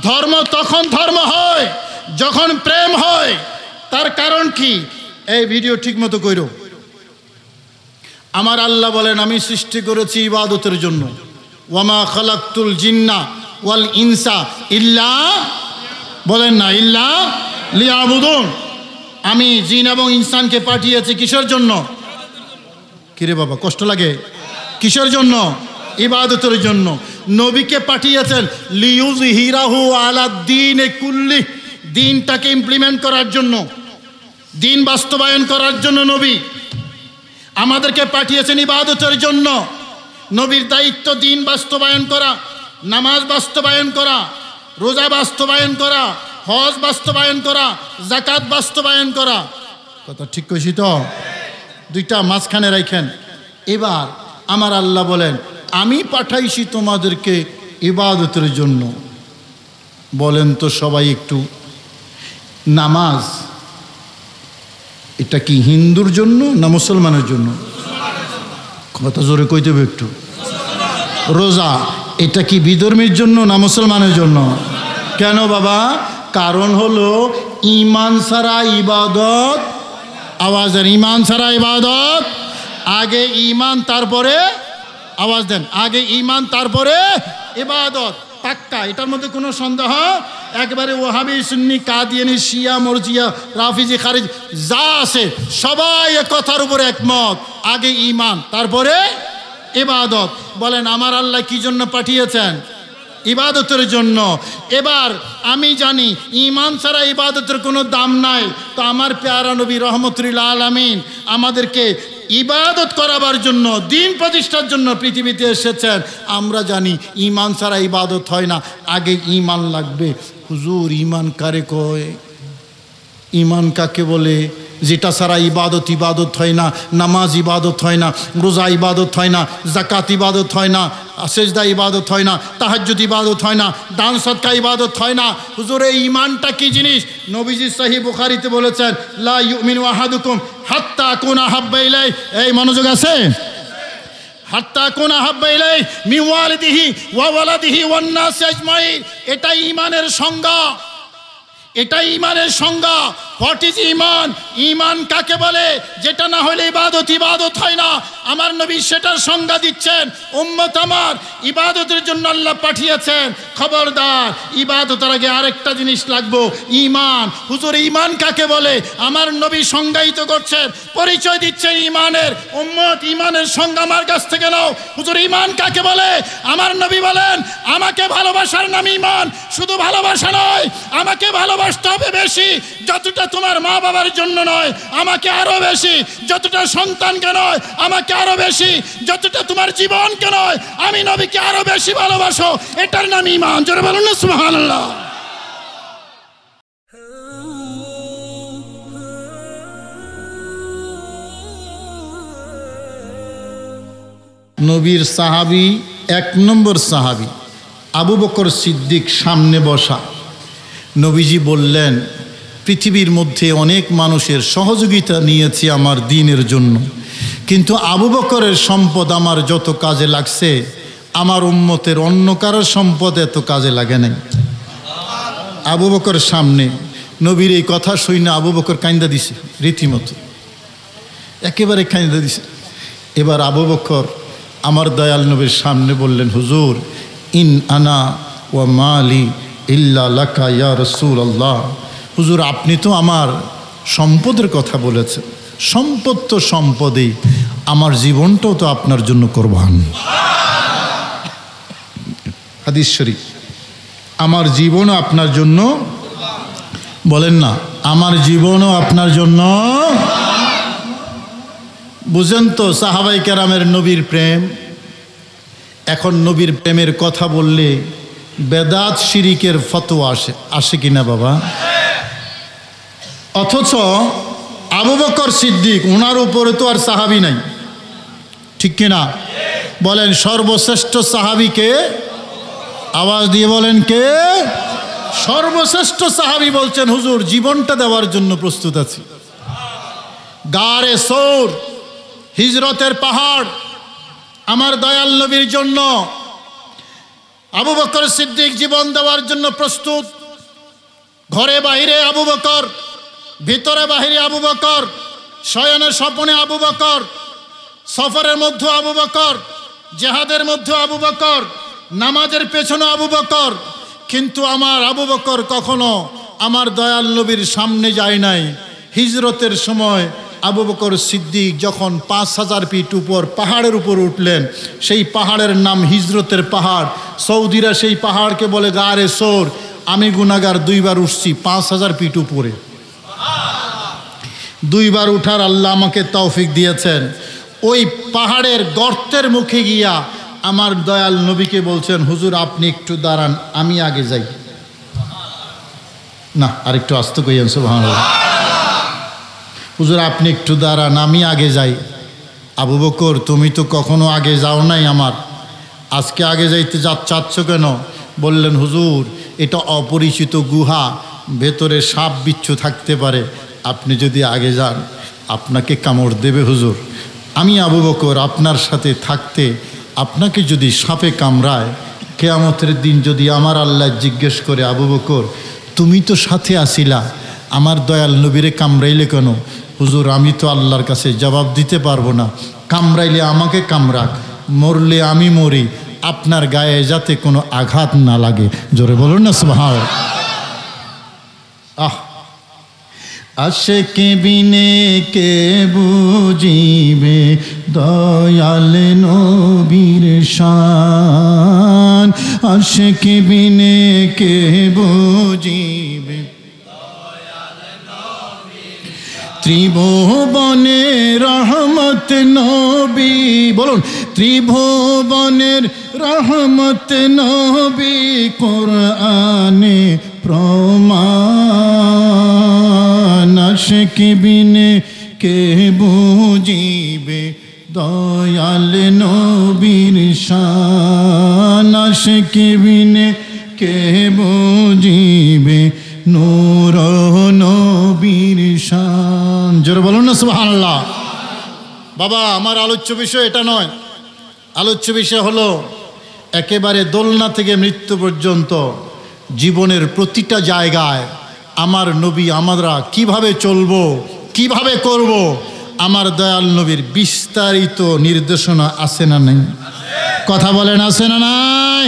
ধর্ম তখন ধর্ম হয় যখন প্রেম হয়। তার কারণ কি? এই ভিডিও ঠিক মতো কইরো। আমার আল্লাহ বলেন, আমি সৃষ্টি করেছি ইবাদতের জন্য। ওয়ামা খালাকতুল জিন্না ওয়াল ইনসা ইল্লা, বলেন না, ইল্লা লিয়াবুদুন। আমি জিন এবং ইনসানকে পাঠিয়েছি কিসের জন্য? কিরে বাবা, কষ্ট লাগে? কিসের জন্য? ইবাদতের জন্য। নবীকে পাঠিয়েছেন লিইউযহিরাহু আলাদ্দীনি কুল্লি, দিনটাকে ইমপ্লিমেন্ট করার জন্য, দিন বাস্তবায়ন করার জন্য নবী আমাদেরকে পাঠিয়েছেন ইবাদতের জন্য। নবীর দায়িত্ব দিন বাস্তবায়ন করা, নামাজ বাস্তবায়ন করা, রোজা বাস্তবায়ন করা, হজ বাস্তবায়ন করা, যাকাত বাস্তবায়ন করা। কথা ঠিক কইছি তো? দুইটা মাঝখানে রাখেন। এবার আমার আল্লাহ বলেন, আমি পাঠাইছি তোমাদেরকে ইবাদতের জন্য। বলেন তো সবাই একটু, নামাজ এটা কি হিন্দুর জন্য না মুসলমানের জন্য? কথা জোরে কইতে হবে একটু। রোজা এটা কি বিধর্মীর জন্য না মুসলমানের জন্য? কেন বাবা? কারণ হলো ঈমান ছাড়া ইবাদত, আওয়াজ দেন, ঈমান ছাড়া ইবাদত। আগে ঈমান তারপরে, আওয়াজ দেন, আগে ঈমান তারপরে ইবাদত, পাক্কা। এটার মধ্যে কোনো সন্দেহ একবারে ওয়াহাবি, সুন্নি, কাদিয়ানি, শিয়া, মরজিয়া, রাফিজি, খারিজ যা আছে সবাই এ কথার উপরে একমত। আগে ঈমান তারপরে ইবাদত। বলেন আমার আল্লাহ কি জন্য পাঠিয়েছেন? ইবাদতের জন্য। এবার আমি জানি ঈমান ছাড়া ইবাদতের কোনো দাম নাই। তো আমার প্যারা নবী রহমতুল আলামিন আমাদেরকে ইবাদত করাবার জন্য, দিন প্রতিষ্ঠার জন্য পৃথিবীতে এসেছেন। আমরা জানি ঈমান ছাড়া ইবাদত হয় না, আগে ঈমান লাগবে। হুজুর ঈমান কারে কয়? ঈমান কাকে বলে? যেটা ছাড়া ইবাদত ইবাদত হয় না। নামাজ ইবাদত হয় না, রোজা ইবাদত হয় না, যাকাত ইবাদত হয় না, সেজদা ইবাদত হয় না, তাহাজ্জুদ ইবাদত হয় না, দান সদকা ইবাদত হয় না। হুজুর এই ঈমানটা কি জিনিস? নবীজি সহিহ বুখারীতে বলেছেন, লা ইউমিনু আহাদুকুম হাত্তা আকুনা হাব্বা ইলাই। এই মনোযোগ আছে? হাত্তা আকুনা হাব্বা ইলাই মিন ওয়ালিদিহি ওয়া ওয়ালাদিহি ওয়ান নাস আজমাইন। এটা ঈমানের সংজ্ঞা, এটাই ঈমানের সংজ্ঞা। হোয়াট ইজ ঈমান? ঈমান কাকে বলে? যেটা না হলে ইবাদত ইবাদত হয় না। আমার নবী সেটার সংজ্ঞা দিচ্ছেন। উম্মত আমার, ইবাদতের জন্য আল্লাহ পাঠিয়েছেন। খবরদার, ইবাদতের আগে আরেকটা জিনিস লাগবে, ঈমান। হুজুর ঈমান কাকে বলে? আমার নবী সংজ্ঞায়িত করছেন, পরিচয় দিচ্ছেন ঈমানের। উম্মত, ঈমানের সংজ্ঞা আমার কাছ থেকে নাও। হুজুর ঈমান কাকে বলে? আমার নবী বলেন, আমাকে ভালোবাসার নাম ঈমান। শুধু ভালোবাসা নয়, আমাকে ভালোবাসতে হবে বেশি, যতটা তোমার মা বাবার জন্য নয়, আমাকে আরো বেশি। যতটা সন্তানকে নয়, আমাকে আরো বেশি। যতটা তোমার জীবনকে নয়, আমি নবীকে আরো বেশি ভালোবাসো। এটার নাম ঈমান। জোরে বলুন না সুবহানাল্লাহ। নবীর সাহাবী, এক নম্বর সাহাবী আবু বকর সিদ্দিক সামনে বসা। নবীজি বললেন, পৃথিবীর মধ্যে অনেক মানুষের সহযোগিতা নিয়েছি আমার দ্বীনের জন্য, কিন্তু আবু বকরের সম্পদ আমার যত কাজে লাগছে, আমার উম্মতের অন্য কারোর সম্পদ এত কাজে লাগে নাই। আবু বকর সামনে, নবীর এই কথা শুনে আবু বকর কাইন্দা দিছে, রীতিমতো একেবারে কাইন্দা দিছে। এবার আবু বকর আমার দয়াল নবীর সামনে বললেন, হুজুর, ইন আনা ওয়া মালি ইল্লা লাকা ইয়া রাসূলুল্লাহ। হুজুর, আপনি তো আমার সম্পদের কথা বলেছেন, সম্পদ তো সম্পদেই, আমার জীবনটাও তো আপনার জন্য কোরবান। হাদিস শরীফ, আমার জীবনও আপনার জন্য, বলেন না, আমার জীবনও আপনার জন্য। বুঝেন তো সাহাবায়ে কেরামের নবীর প্রেম। এখন নবীর প্রেমের কথা বললে বেদাত শিরিকের ফতোয়া আসে কিনা বাবা? অথচ আবু বকর সিদ্দিক, ওনার উপরে তো আর সাহাবী নাই, ঠিক কিনা? বলেন সর্বশ্রেষ্ঠ সাহাবীকে? আওয়াজ দিয়ে বলেন কে? সর্বশ্রেষ্ঠ সাহাবী বলছেন, হুজুর জীবনটা দেওয়ার জন্য প্রস্তুত আছি। গারে সৌর, হিজরতের পাহাড়, আমার দয়াল নবীর জন্য আবু বকর সিদ্দিক জীবন দেওয়ার জন্য প্রস্তুত। ঘরে বাহিরে আবু বকর, ভিতরে বাহিরে আবু বকর, শয়নে স্বপনে আবু বকর, সফরের মধ্যে আবু বকর, জেহাদের মধ্যে আবু বকর, নামাজের পেছনে আবু বকর। কিন্তু আমার আবু বকর কখনো আমার দয়াল নবীর সামনে যায় নাই। হিজরতের সময় আবু বকর সিদ্দিক যখন 5000 ফিট উপর পাহাড়ের উপর উঠলেন, সেই পাহাড়ের নাম হিজরতের পাহাড়। সৌদিরা সেই পাহাড়কে বলে গারে সোর। আমি গুনাহগার 2 বার উঠছি 5000 ফিট উপরে। 2 বার উঠার আল্লাহ আমাকে তৌফিক দিয়েছেন। ওই পাহাড়ের গর্তের মুখে গিয়া আমার দয়াল নবীকে বলছেন, হুজুর আপনি একটু দাঁড়ান, আমি আগে যাই। না, আরেকটু আস্তে কইয়েন সুবহানাল্লাহ। হুজুর আপনি একটু দাঁড়ান, আমি আগে যাই। আবু বকর তুমি তো কখনো আগে যাও নাই, আমার আজকে আগে যাইতে চাচ্ছ কেন? বললেন, হুজুর এটা অপরিচিত গুহা, ভেতরে সাপ বিচ্ছু থাকতে পারে, আপনি যদি আগে যান আপনাকে কামড় দেবে হুজুর। আমি আবু বকর আপনার সাথে থাকতে আপনাকে যদি সাপে কামড়ায়, কিয়ামতের দিন যদি আমার আল্লাহ জিজ্ঞেস করে, আবু বকর তুমি তো সাথে আসিলা, আমার দয়াল নবীরে কামড়াইলে কেন? হুজুর আমি তো আল্লাহর কাছে জবাব দিতে পারবো না। কামড়াইলে আমাকে কামড়াক, মরলে আমি মরি, আপনার গায়ে যাতে কোনো আঘাত না লাগে। জোরে বলুন না সুবহানাল্লাহ। আশিক বিনে কে বুঝিবে দয়াল নবীর শান, আশিক বিনে কে বুঝিবে ত্রিভুবনে রহমত নবী। বলুন, ত্রিভুবনের রহমত নবী, কোরআনে প্রমাণ। আশিক বিনে কে বুঝিবে দয়াল নবীর শান, আশিক বিনে কে বুঝিবে নূর নবীর শান। জোরে বলুন না সুবহানাল্লাহ। বাবা আমার আলোচ্য বিষয় এটা নয়। আলোচ্য বিষয় হলো একেবারে দোলনা থেকে মৃত্যু পর্যন্ত জীবনের প্রতিটা জায়গায় আমার নবী আমরা কিভাবে চলবো, কিভাবে করব, আমার দয়াল নবীর বিস্তারিত নির্দেশনা আছে না নাই? কথা বলেন আছে না নাই?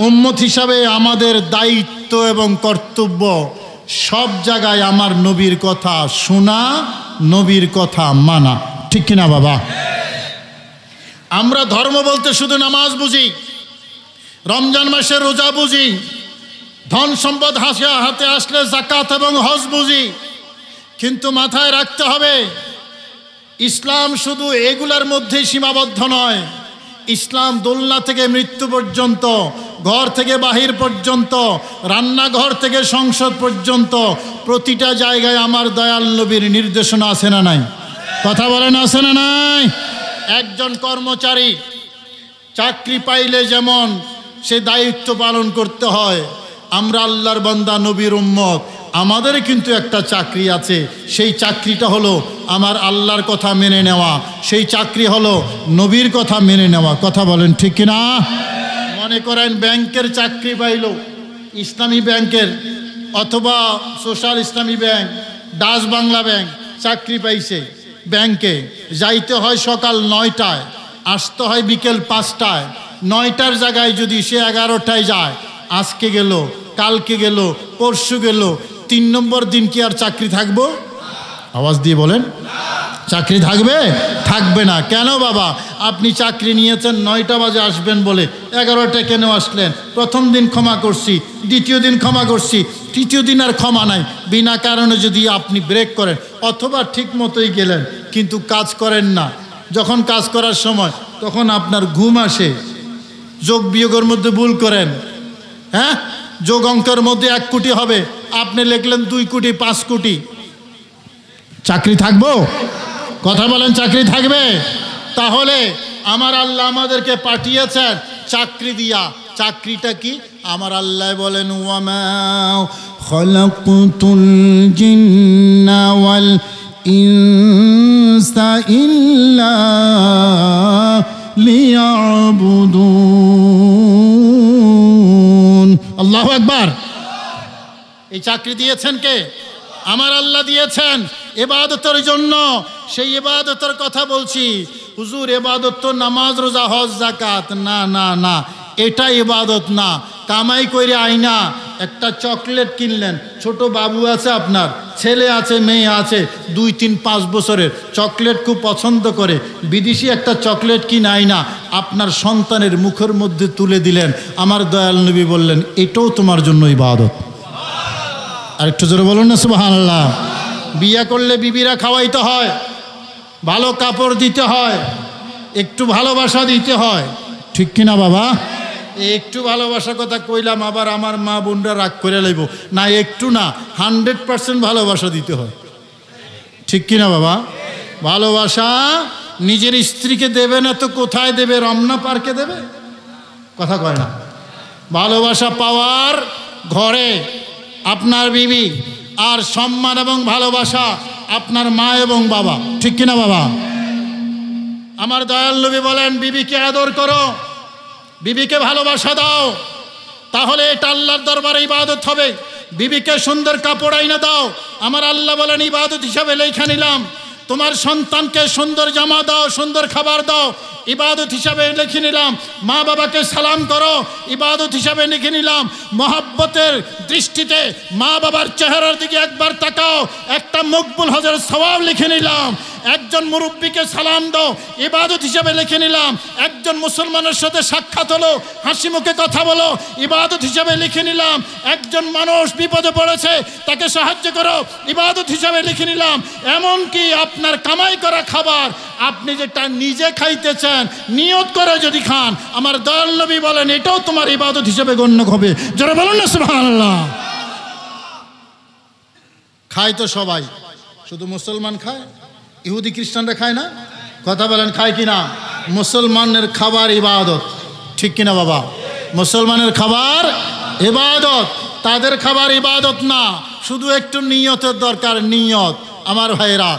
উম্মত হিসাবে আমাদের দায়িত্ব এবং কর্তব্য সব জায়গায় আমার নবীর কথা শোনা, নবীর কথা মানা। ঠিক কিনা বাবা? আমরা ধর্ম বলতে শুধু নামাজ বুঝি, রমজান মাসে রোজা বুঝি, ধন সম্পদ হাতে আসলে যাকাত এবং হজ বুঝি। কিন্তু মাথায় রাখতে হবে ইসলাম শুধু এগুলার মধ্যেই সীমাবদ্ধ নয়। ইসলাম দোলনা থেকে মৃত্যু পর্যন্ত, ঘর থেকে বাহির পর্যন্ত, রান্নাঘর থেকে সংসদ পর্যন্ত প্রতিটা জায়গায় আমার দয়াল নবীর নির্দেশনা আছে না নাই? কথা বলেন আছে না নাই? একজন কর্মচারী চাকরি পাইলে যেমন সে দায়িত্ব পালন করতে হয়, আমরা আল্লাহর বান্দা নবীর উম্মত, আমাদের কিন্তু একটা চাকরি আছে। সেই চাকরিটা হলো আমার আল্লাহর কথা মেনে নেওয়া, সেই চাকরি হলো নবীর কথা মেনে নেওয়া। কথা বলেন ঠিক কিনা? মনে করেন ব্যাংকের চাকরি পাইল, ইসলামী ব্যাংকের অথবা সোশ্যাল ইসলামী ব্যাংক, ডাচ বাংলা ব্যাংক চাকরি পাইছে। ব্যাংকে যাইতে হয় সকাল 9টায়, আসতে হয় বিকেল 5টায়। 9টার জায়গায় যদি সে 11টায় যায়, আজকে গেল, কালকে গেল, পরশু গেল, 3 নম্বর দিন কি আর চাকরি থাকবো? আওয়াজ দিয়ে বলেন, চাকরি থাকবে? থাকবে না। কেন বাবা? আপনি চাকরি নিয়েছেন 9টা বাজে আসবেন বলে, 11টায় কেন আসলেন? প্রথম দিন ক্ষমা করছি, দ্বিতীয় দিন ক্ষমা করছি, তৃতীয় দিন আর ক্ষমা নাই। বিনা কারণে যদি আপনি ব্রেক করেন অথবা ঠিক মতোই গেলেন কিন্তু কাজ করেন না, যখন কাজ করার সময় তখন আপনার ঘুম আসে, যোগ বিয়োগের মধ্যে ভুল করেন, হ্যাঁ যোগ অঙ্কের মধ্যে 1 কোটি হবে, আপনি লিখলেন 2 কোটি 5 কোটি, চাকরি থাকবো? কথা বলেন, চাকরি থাকবে? তাহলে আমার আল্লাহ আমাদেরকে পাঠিয়েছেন চাকরি দিয়া। চাকরিটা কি? আমার আল্লাহ বলেন, ওয়ামা খালাকতুল জিন্না ওয়াল ইনসা ইল্লা লিয়াবুদুন। আকবার। এই চাকরি দিয়েছেন কে? আমার আল্লাহ দিয়েছেন ইবাদতের জন্য। সেই ইবাদতের কথা বলছি। হুজুর ইবাদত তো নামাজ রোজা হজ যাকাত, না না না, এটা ইবাদত না। কামাই করে আইনা একটা চকলেট কিনলেন, ছোট বাবু আছে আপনার, ছেলে আছে মেয়ে আছে 2, 3, 5 বছরের, চকলেট খুব পছন্দ করে, বিদেশি একটা চকলেট কিনে আইনা আপনার সন্তানের মুখের মধ্যে তুলে দিলেন। আমার দয়াল নবী বললেন এটাও তোমার জন্য ইবাদত। আর একটু জোরে বলুন না সুবহানাল্লাহ। বিয়ে করলে বিবিরা খাওয়াইতে হয়, ভালো কাপড় দিতে হয়, একটু ভালোবাসা দিতে হয়, ঠিক কিনা বাবা? একটু ভালোবাসার কথা কইলাম, আবার আমার মা বোনরা রাগ করে লইব না। একটু না, 100% ভালোবাসা দিতে হয়, ঠিক কিনা বাবা? ভালোবাসা নিজের স্ত্রীকে দেবে না তো কোথায় দেবে? রমনা পার্কে দেবে? কথা কয় না। ভালোবাসা পাওয়ার ঘরে আপনার বিবি, আর সম্মান এবং ভালোবাসা আপনার মা এবং বাবা, ঠিক কিনা বাবা? আমার দয়াল নবী বলেন বিবিকে আদর করো, বিবিকে ভালোবাসা দাও, তাহলে এটা আল্লাহর দরবারে ইবাদত হবে। বিবিকে সুন্দর কাপড় আইনা দাও, আমার আল্লাহ বলেন ইবাদত হিসাবে লেখা নিলাম। তোমার সন্তানকে সুন্দর জামা দাও, সুন্দর খাবার দাও, ইবাদত হিসাবে লিখে নিলাম। মা বাবাকে সালাম করো, ইবাদত হিসাবে লিখে নিলাম। মহব্বতের দৃষ্টিতে মা বাবার চেহারার দিকে একবার তাকাও, একটা মকবুল হজের সওয়াব লিখে নিলাম। একজন মুরব্বীকে সালাম দাও, ইবাদত হিসাবে লিখে নিলাম। একজন মুসলমানের সাথে সাক্ষাৎ হলো, হাসি মুখে কথা বলো, ইবাদত হিসাবে লিখে নিলাম। একজন মানুষ বিপদে পড়েছে, তাকে সাহায্য করো, ইবাদত হিসাবে লিখে নিলাম। এমনকি আপনার কামাই করা খাবার আপনি যেটা নিজে খাইতেছেন নিয়ত করে যদি খান, আমার দয়াল নবী বলেন এটাও তোমার ইবাদত হিসেবে গণ্য হবে। যারা বলেন না সুবহানাল্লাহ। খায় তো সবাই, শুধু মুসলমান খায়? ইহুদি খ্রিস্টানরা খায় না? কথা বলেন খায় কিনা? মুসলমানের খাবার ইবাদত, ঠিক কিনা বাবা? মুসলমানের খাবার ইবাদত, তাদের খাবার ইবাদত না, শুধু একটু নিয়তের দরকার। নিয়ত আমার ভাইরা,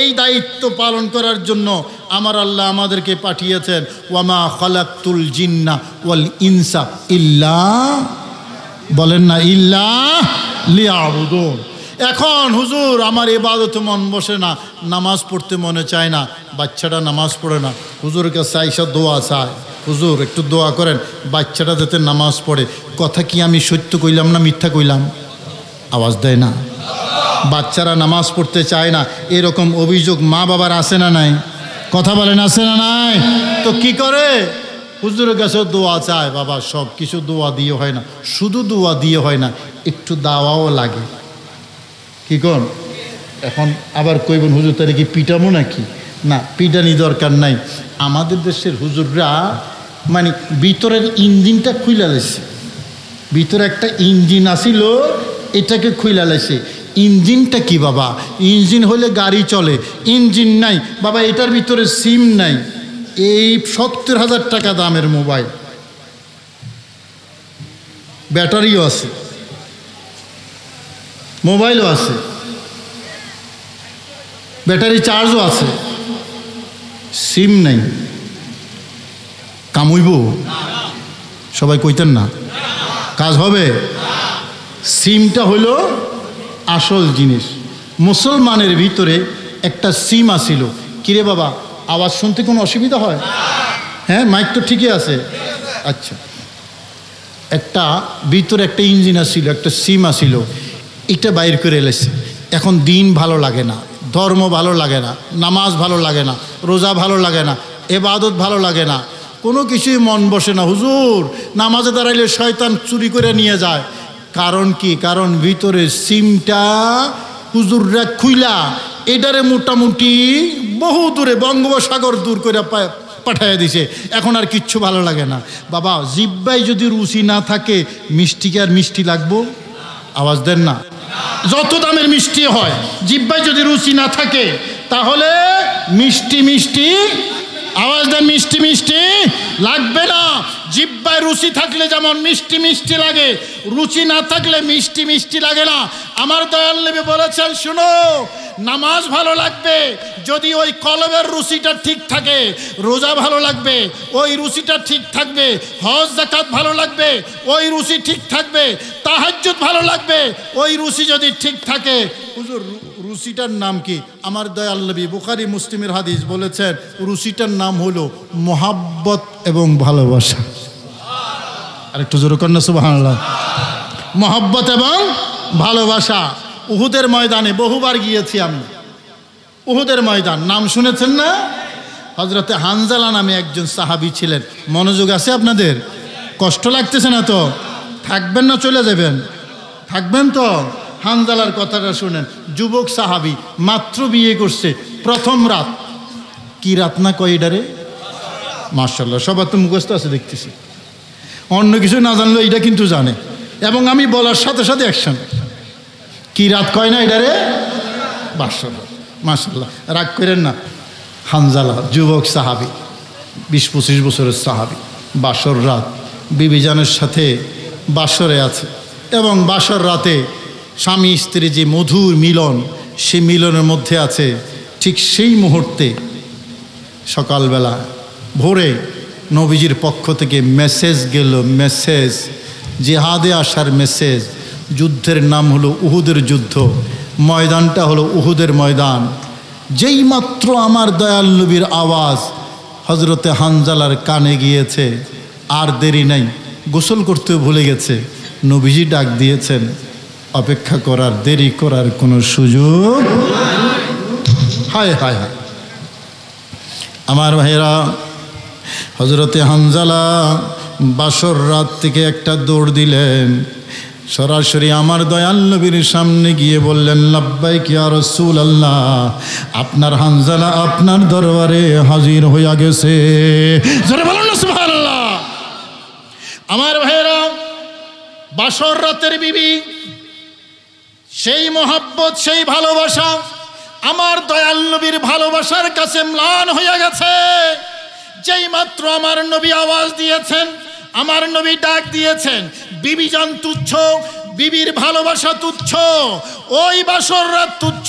এই দায়িত্ব পালন করার জন্য আমার আল্লাহ আমাদেরকে পাঠিয়েছেন। ওয়ামা খালাকতুল জিন্না ওয়াল ইনসা ইল্লা, বলেন না, ইল্লা লিয়াবুদুন। এখন হুজুর আমার ইবাদতে মন বসে না, নামাজ পড়তে মনে চায় না, বাচ্চাটা নামাজ পড়ে না, হুজুরের কাছে আইসা দোয়া চায়, হুজুর একটু দোয়া করেন বাচ্চাটা যাতে নামাজ পড়ে। কথা কি আমি সত্য কইলাম না মিথ্যা কইলাম? আওয়াজ দেয় না। বাচ্চারা নামাজ পড়তে চায় না, এরকম অভিযোগ মা বাবার আছে না নাই? কথা বলেন আছে না নাই? তো কি করে? হুজুরের কাছেও দোয়া চায়। বাবা সব কিছু দোয়া দিয়ে হয় না, শুধু দোয়া দিয়ে হয় না, একটু দাওয়াও লাগে। কি কোন? এখন আবার কইবেন হুজুর তাহলে কি পিটামো নাকি? না, পিটানি দরকার নাই। আমাদের দেশের হুজুররা মানে ভিতরের ইঞ্জিনটা খুইলা লেছে, ভিতরে একটা ইঞ্জিন আসিল, এটাকে খুইলা লেছে। ইঞ্জিনটা কি বাবা? ইঞ্জিন হলে গাড়ি চলে, ইঞ্জিন নাই বাবা, এটার ভিতরে সিম নাই। এই 70,000 টাকা দামের মোবাইল, ব্যাটারিও আছে, মোবাইলও আছে, ব্যাটারি চার্জও আছে, সিম নাই। কামুইব? সবাই কইতেন না, কাজ হবে? সিমটা হইল আসল জিনিস। মুসলমানের ভিতরে একটা সিম আসিল। কিরে বাবা আওয়াজ শুনতে কোনো অসুবিধা হয়? হ্যাঁ, মাইক তো ঠিকই আছে। আচ্ছা, একটা ভিতরে একটা ইঞ্জিন আসিল, একটা সিম আসিল, এটা বাইর করে এলেছে। এখন দিন ভালো লাগে না, ধর্ম ভালো লাগে না, নামাজ ভালো লাগে না, রোজা ভালো লাগে না, ইবাদত ভালো লাগে না, কোনো কিছুই মন বসে না। হুজুর নামাজে দাঁড়াইলে শয়তান চুরি করে নিয়ে যায়। কারণ কি? কারণ ভিতরে সিমটা হুজুররা খুইলা এটারে মোটামুটি বহু দূরে বঙ্গোপসাগর দূর করে পাঠাইয়া দিছে। এখন আর কিচ্ছু ভালো লাগে না। বাবা জিব্বাই যদি রুচি না থাকে, মিষ্টিকে আর মিষ্টি লাগবো? আওয়াজ দেন না। যত দামের মিষ্টি হয়, জিব্বাই যদি রুচি না থাকে তাহলে মিষ্টি মিষ্টি, আওয়াজ দেন, মিষ্টি মিষ্টি লাগবে না। জিহ্বায় রুচি থাকলে যেমন মিষ্টি মিষ্টি লাগে, রুচি না থাকলে মিষ্টি মিষ্টি লাগে না। আমার দয়াল নবী বলেছেন, শুনো, নামাজ ভালো লাগবে যদি ওই কলবের রুচিটা ঠিক থাকে, রোজা ভালো লাগবে ওই রুচিটা ঠিক থাকবে, হজ যাকাত ভালো লাগবে ওই রুচি ঠিক থাকবে, তাহাজ্জুদ ভালো লাগবে ওই রুচি যদি ঠিক থাকে। হুজুর রুচিটার নাম কি? আমার দয়াল নবী বুখারী মুসলিমের হাদিস বলেছেন, রুচিটার নাম হলো মোহাব্বত এবং ভালোবাসা। আরেকটু জোরে করেন না সুবহানাল্লাহ। মোহাব্বত এবং ভালোবাসা। উহুদের ময়দানে বহুবার গিয়েছি আমি। উহুদের ময়দান নাম শুনেছেন না? হযরতে হানজালা নামে একজন সাহাবী ছিলেন। মনোযোগ আছে আপনাদের? কষ্ট লাগতেছে না তো? থাকবেন না চলে যাবেন? থাকবেন তো? হানজালার কথাটা শুনেন। যুবক সাহাবী, মাত্র বিয়ে করছে, প্রথম রাত। কি রাত না কয়ডারে? মাশাআল্লাহ, সবার তো মুখস্থ আছে দেখতেছি। অন্য কিছু না জানলেও এটা কিন্তু জানে, এবং আমি বলার সাথে সাথে অ্যাকশন। কি রাত কয় না এটারে? মাশাআল্লাহ মাশাআল্লাহ, রাগ করেন না। হানজালা যুবক সাহাবী, 20-25 বছরের সাহাবী, বাসর রাত, বিবিজানের সাথে বাসরে আছে, এবং বাসর রাতে স্বামী স্ত্রী যে মধুর মিলন, সেই মিলনের মধ্যে আছে। ঠিক সেই মুহূর্তে সকালবেলা ভোরে নবীজির পক্ষ থেকে মেসেজ গেল, মেসেজ, জিহাদে আসার মেসেজ। যুদ্ধের নাম হলো উহুদের যুদ্ধ, ময়দানটা হলো উহুদের ময়দান। যেই মাত্র আমার দয়াল নবীর আওয়াজ হযরতে হানজালার কানে গিয়েছে, আর দেরি নাই, গোসল করতেও ভুলে গেছে। নবীজি ডাক দিয়েছেন, অপেক্ষা করার, দেরি করার কোনো সুযোগ। হায় হায় হায় আমার ভাইয়েরা, হযরতে হানজালা বাসর রাত থেকে একটা দৌড় দিলেন, সরাসরি আমার দয়াল নবীর সামনে গিয়ে বললেন, লাব্বাইক ইয়া রাসূলুল্লাহ, আপনার হানজালা আপনার দরবারে হাজির হইয়া গেছে। জোরে বলুন না সুবহানাল্লাহ। আমার ভাইয়েরা, বাসর রাতের বিবি, সেই মোহাব্বত, সেই ভালোবাসা আমার দয়াল নবীর ভালোবাসার কাছে ম্লান হইয়া গেছে। যেই মাত্র আমার নবী আওয়াজ দিয়েছেন, আমার নবী ডাক দিয়েছেন, বিবি জান তুচ্ছ, বিবির ভালোবাসা তুচ্ছ, ওই বাসর রাত তুচ্ছ।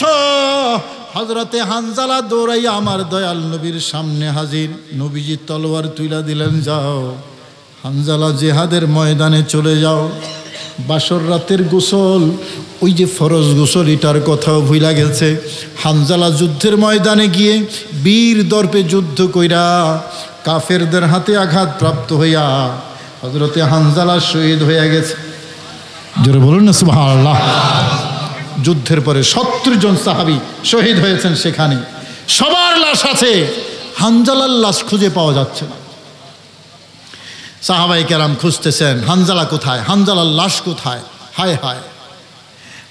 হযরতে হানজালা দৌড়াইয়া আমার দয়াল নবীর সামনে হাজির। নবীজি তলোয়ার তুইলা দিলেন, যাও হানজালা, জিহাদের ময়দানে চলে যাও। বাসর রাতের গোসল, ওই যে ফরজ গোসল, এটার কথাও ভুলা গেছে। হানজালা যুদ্ধের ময়দানে গিয়ে বীর দর্পে যুদ্ধ কইরা কাফেরদের হাতে আঘাত প্রাপ্ত হইয়া হযরতে হানজালা শহীদ হইয়া গেছে। জোরে বলুন না সুবহানাল্লাহ। যুদ্ধের পরে 70 জন সাহাবী শহীদ হয়েছেন সেখানে। সবার লাশ আছে, হানজালার লাশ খুঁজে পাওয়া যাচ্ছে না। সাহাবায়ে কেরাম খুঁজতেছেন, হানজালা কোথায়, হানজালার লাশ কোথায়? হায় হায়।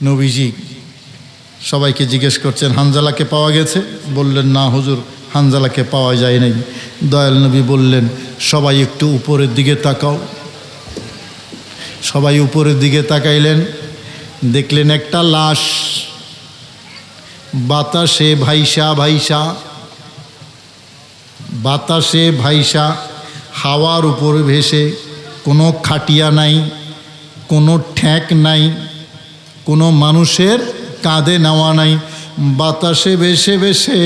নবীজি সবাইকে জিজ্ঞেস করছেন, হানজালাকে পাওয়া গেছে? বললেন, না হুজুর, হানজালাকে পাওয়া যায় নাই। দয়াল নবী বললেন, সবাই একটু উপরের দিকে তাকাও। সবাই উপরের দিকে তাকাইলেন, দেখলেন একটা লাশ বাতাসে ভাইসা ভাইসা, বাতাসে ভাইসা, হাওয়ার উপর ভেসে, কোনো খাটিয়া নাই, কোনো ঠ্যাক নাই, কোনো মানুষের কাঁধে নেওয়া নাই, বাতাসে ভেসে ভেসে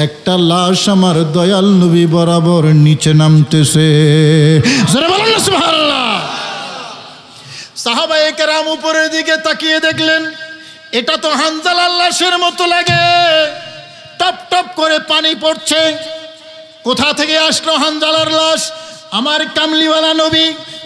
একটা লাশ আমার দয়াল নবী বরাবর নিচে নামতেছে। সুবহানাল্লাহ। সাহাবায়ে কেরাম উপরের দিকে তাকিয়ে দেখলেন, এটা তো হানজালার লাশের মতো লাগে, টপ টপ করে পানি পড়ছে। কোথা থেকে আসলো হানজালার লাশ? আমার কামলিওয়ালা নবী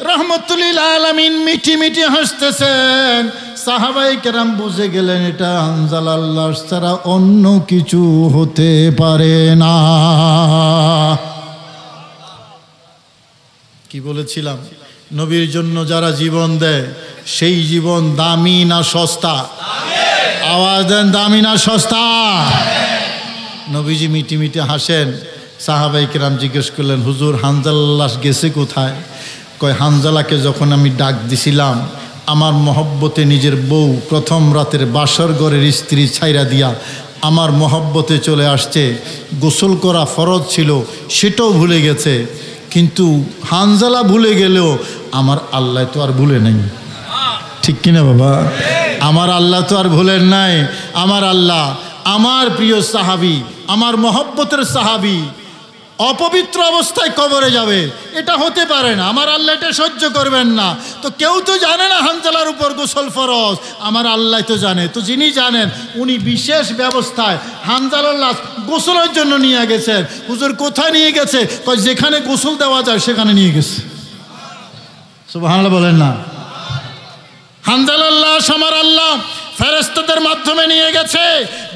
রহমতুল্লিল আলামিন মিটি মিটি হাসতেছেন। সাহাবায়ে কেরাম বুঝে গেলেন, এটা হানজালার লাশ ছাড়া অন্য কিছু হতে পারে না। কি বলেছিলাম? নবীর জন্য যারা জীবন দেয়, সেই জীবন দামি না সস্তা? আওয়াজ দেন, দামি না সস্তা? নবীজি মিটি মিটি হাসেন। সাহাবায়ে কেরাম জিজ্ঞেস করলেন, হুজুর, হানজালার লাশ গেছে কোথায়? কয়, হানজালাকে যখন আমি ডাক দিছিলাম, আমার মহব্বতে নিজের বউ, প্রথম রাতের বাসর ঘরের স্ত্রী ছাইরা দিয়া আমার মহব্বতে চলে আসছে। গোসল করা ফরজ ছিল, সেটাও ভুলে গেছে। কিন্তু হানজালা ভুলে গেলেও আমার আল্লাহ তো আর ভুলে নাই, ঠিক কিনা বাবা? আমার আল্লাহ তো আর ভুলেন নাই। আমার আল্লাহ, আমার প্রিয় সাহাবী, আমার মহব্বতের সাহাবী অপবিত্র অবস্থায় কবরে যাবে, এটা হতে পারে না। আমার আল্লাহ এটা সহ্য করবেন না। তো কেউ তো জানে না হানজালার উপর গোসল ফরজ, আমার আল্লাহ তো জানে। তো যিনি জানেন উনি বিশেষ ব্যবস্থায় হানজালার লাশ গোসলের জন্য নিয়ে গেছেন। হুজুর কোথায় নিয়ে গেছে? যেখানে গোসল দেওয়া যায় সেখানে নিয়ে গেছে। সুবহানাল্লাহ বলেন না। হানজালার লাশ আমার আল্লাহ ফেরেশতাদের মাধ্যমে নিয়ে গেছে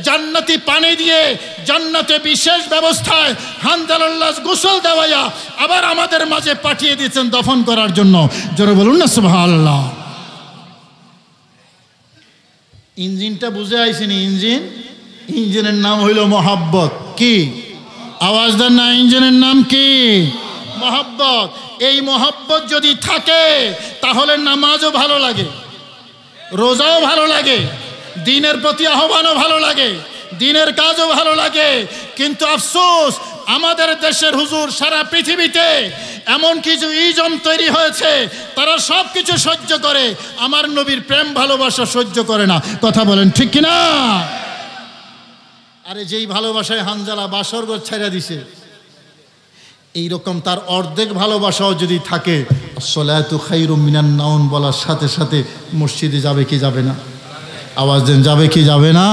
জান্নাতি পানি দিয়ে, জান্নাতে বিশেষ ব্যবস্থায় হানজালার লাশ গোসল দেওয়াইয়া আবার আমাদের মাঝে পাঠিয়ে দিয়েছেন দফন করার জন্য। জোরে বলুন না সুবহানাল্লাহ। ইঞ্জিনটা বুঝে আইছেন? ইঞ্জিনের নাম হইল মহব্বত। কি আওয়াজ দেন না? ইঞ্জিনের নাম কি? মহব্বত। এই মহব্বত যদি থাকে তাহলে নামাজও ভালো লাগে, রোজাও ভালো লাগে, দিনের প্রতি আহ্বানও ভালো লাগে, দিনের কাজও ভালো লাগে। কিন্তু আফসোস, আমাদের দেশের হুজুর সারা পৃথিবীতে এমন কিছু ইজম তৈরি হয়েছে, তারা সব কিছু সহ্য করে, আমার নবীর প্রেম ভালোবাসা সহ্য করে না। কথা বলেন ঠিক কিনা? আরে যেই ভালোবাসায় হানজালা বাসরঘর ছেড়ে দিছে, এইরকম তার অর্ধেক ভালোবাসাও যদি থাকে, আসসালাতু খায়রুম মিনান নাওম বলার সাথে সাথে মসজিদে যাবে কি যাবে না? আওয়াজ দেন, যাবে কি যাবে না?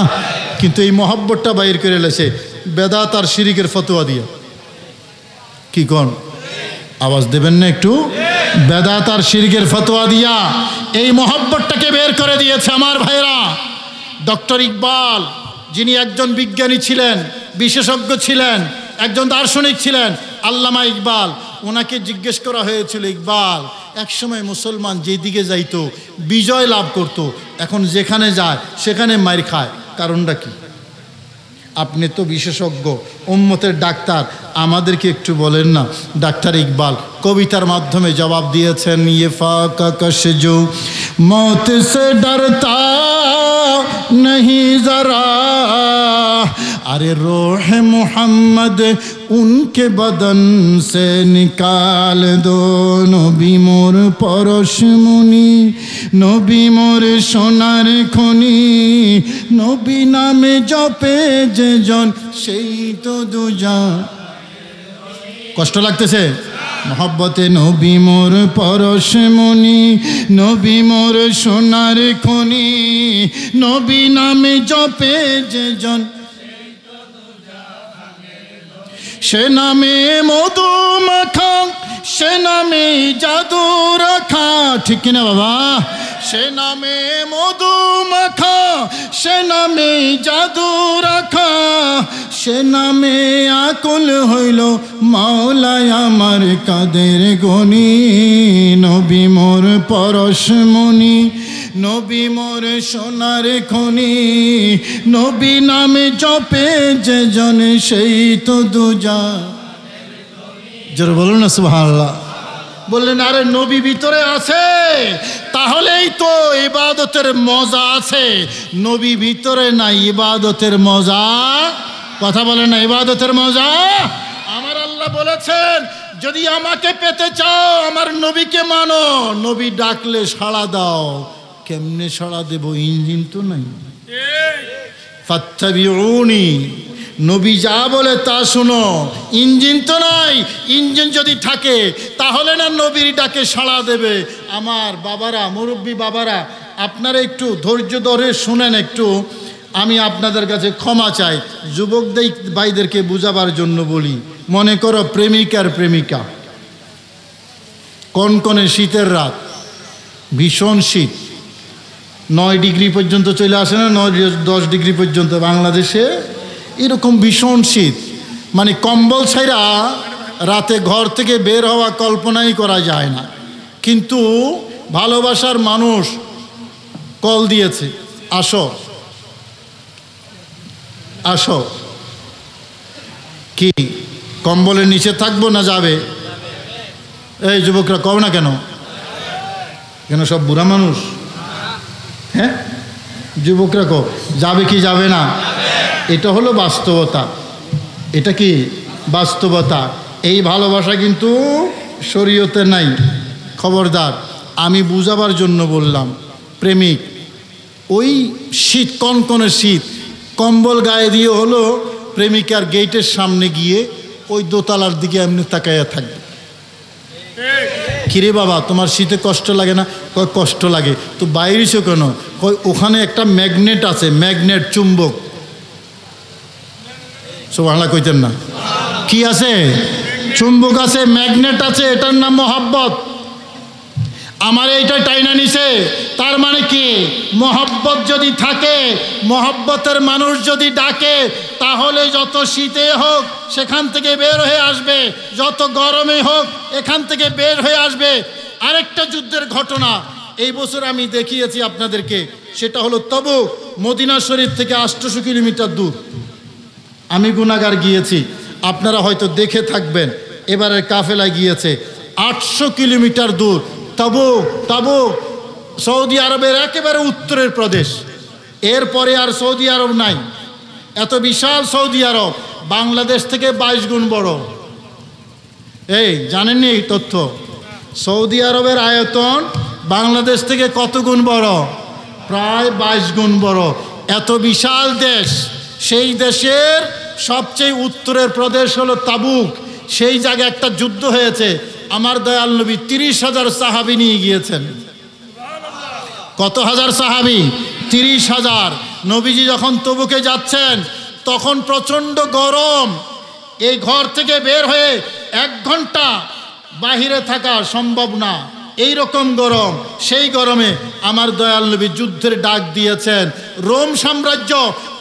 কিন্তু এই মহব্বতটা বাইর করে এলেছে বেদাত আর শিরিকের ফতোয়া দিয়ে। কি কোন? আওয়াজ দেবেন না একটু? বেদাত আর শিরিকের ফতোয়া দিয়া এই মহব্বতটাকে বের করে দিয়েছে আমার ভাইরা। ডক্টর ইকবাল, যিনি একজন বিজ্ঞানী ছিলেন, বিশেষজ্ঞ ছিলেন, একজন দার্শনিক ছিলেন, আল্লামা ইকবাল, ওনাকে জিজ্ঞেস করা হয়েছিল, ইকবাল একসময় মুসলমান যেদিকে যাইতো বিজয় লাভ করত, এখন যেখানে যায় সেখানে মার খায়, কারণটা কি? আপনি তো বিশেষজ্ঞ, উম্মতের ডাক্তার, আমাদেরকে একটু বলেন না। ডাক্তার ইকবাল কবিতার মাধ্যমে জবাব দিয়েছেন, ইয়ে ফাকা কশজু মौत से डरता नहीं जरा, अरे रोह मोहम्मद उनके बदन से निकाल दो, नबी मोर परशमुनि, नबी मोर सोनार खनि, नबी नामे जपे যে জন সেই তো দুজন। কষ্ট লাগতেছে? মহব্বতে নবী মোর পরশমণি, নবী মোর সোনার খনি, নবী নামে জপে যে জন সে নামে মধু মাখা, সে নামে জাদু রাখা। ঠিক কিনা বাবা? সে নামে মধু মাখা, সে নামে জাদু রাখা, সে নামে আকুল হইল মাওলায় আমার কাদের গনি, নবী মোর পরশমণি, নবী মোর সোনার খনি, নবী নামে জপে যে জন সেই তো দুজন। জোরে বলুন না সুবহানাল্লাহ। বললেন আরে নবী ভিতরে আছে, তাহলেই তো ইবাদতের মজা আছে। নবী ভিতরে নাই, ইবাদতের মজা। কথা বলেন না, ইবাদতের মজা। আমার আল্লাহ বলেছেন, যদি আমাকে পেতে চাও আমার নবীকে মানো, নবী ডাকলে সাড়া দাও। কেমনে সাড়া দেব? ইঞ্জিন তো নাই। ফাত্তাবিউনি, নবী যা বলে তা শুনো। ইঞ্জিন তো নাই, ইঞ্জিন যদি থাকে তাহলে না নবীর ডাকে সাড়া দেবে। আমার বাবারা, মুরব্বী বাবারা, আপনারা একটু ধৈর্য ধরে শুনেন একটু। আমি আপনাদের কাছে ক্ষমা চাই, যুবকদের ভাইদেরকে বুঝাবার জন্য বলি। মনে করো প্রেমিক আর প্রেমিকা, কনকনে শীতের রাত, ভীষণ শীত, 9 ডিগ্রি পর্যন্ত চলে আসে না, 9-10 ডিগ্রি পর্যন্ত বাংলাদেশে এরকম ভীষণ শীত। মানে কম্বল ছাইরা রাতে ঘর থেকে বের হওয়া কল্পনাই করা যায় না। কিন্তু ভালোবাসার মানুষ কল দিয়েছে, আসো আসো। কি কম্বলের নিচে থাকবো না যাবে? এই যুবকরা কও না কেন? কেন সব বুড়া মানুষ? হ্যাঁ, যুবকরা কও যাবে কি যাবে না? এটা হলো বাস্তবতা। এটা কি বাস্তবতা? এই ভালোবাসা কিন্তু শরীয়তে নাই। খবরদার, আমি বুঝাবার জন্য বললাম। প্রেমিক ওই শীত, কনকনে শীত, কম্বল গায়ে দিয়ে হলো প্রেমিকার গেটের সামনে গিয়ে ওই দোতলার দিকে এমনি তাকাইয়া থাকবে। কিরে বাবা, তোমার শীতে কষ্ট লাগে না? কয় কষ্ট লাগে। তো বাইরেছো কেন? কয় ওখানে একটা ম্যাগনেট আছে, ম্যাগনেট, চুম্বক। সুবহানাল্লাহ কইতেন না? কি আছে? চুম্বক আছে, ম্যাগনেট আছে, এটার নাম মহব্বত। আমার এইটা টাইনা নিছে, তার মানে কি? মহব্বত যদি থাকে, মহব্বতের মানুষ যদি ডাকে, তাহলে যত শীতে হোক সেখান থেকে বের হয়ে আসবে, যত গরমে হোক এখান থেকে বের হয়ে আসবে। আরেকটা যুদ্ধের ঘটনা এই বছর আমি দেখিয়েছি আপনাদেরকে, সেটা হলো তবুক, মদিনা শরীফ থেকে 800 কিলোমিটার দূর। আমি গুনাহগার গিয়েছি, আপনারা হয়তো দেখে থাকবেন। এবারের কাফেলা গিয়েছে 800 কিলোমিটার দূর। তাবুক সৌদি আরবের একেবারে উত্তরের প্রদেশ। এরপরে আর সৌদি আরব নাই। এত বিশাল সৌদি আরব, বাংলাদেশ থেকে 22 গুণ বড়। এই জানেননি এই তথ্য? সৌদি আরবের আয়তন বাংলাদেশ থেকে কত গুণ বড়? প্রায় 22 গুণ বড়। এত বিশাল দেশ, সেই দেশের সবচেয়ে উত্তরের প্রদেশ হলো তাবুক। সেই জায়গায় একটা যুদ্ধ হয়েছে। আমার দয়াল নবী 30,000 সাহাবী নিয়ে গিয়েছেন। কত হাজার সাহাবী? 30,000। নবীজি যখন তবুকে যাচ্ছেন তখন প্রচণ্ড গরম। এই ঘর থেকে বের হয়ে 1 ঘন্টা বাহিরে থাকা সম্ভব না, এই রকম গরম। সেই গরমে আমার দয়াল নবী যুদ্ধের ডাক দিয়েছেন। রোম সাম্রাজ্য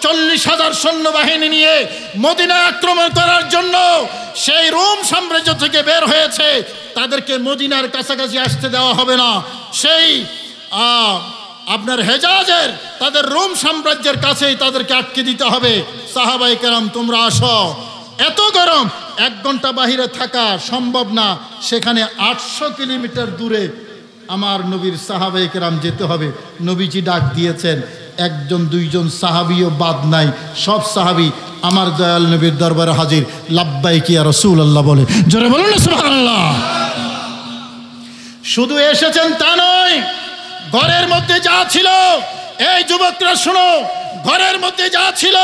40,000 সৈন্যবাহিনী নিয়ে মদিনায় আক্রমণ করার জন্য সেই রোম সাম্রাজ্য থেকে বের হয়েছে। তাদেরকে মদিনার কাছাকাছি আসতে দেওয়া হবে না। সেই আপনার হেজাজের, তাদের রোম সাম্রাজ্যের কাছেই তাদেরকে আটকে দিতে হবে। সাহাবায়ে কেরাম তোমরা আসো। এত গরম, 1 ঘন্টা বাহিরে থাকা সম্ভব না। সেখানে 800 কিলোমিটার দূরে আমার নবীর সাহাবায়ে কেরাম যেতে হবে। নবীজি ডাক দিয়েছেন, 1-2 সাহাবিও বাদ নাই। সব সাহাবি আমার দয়াল নবীর দরবারে হাজির। লাব্বাইক ইয়া রাসূলুল্লাহ বলে। জোরে বলুন না সুবহানাল্লাহ। শুধু এসেছেন তা নয়, ঘরের মধ্যে যা ছিল, এই যুবকরা শোনো, ঘরের মধ্যে যা ছিল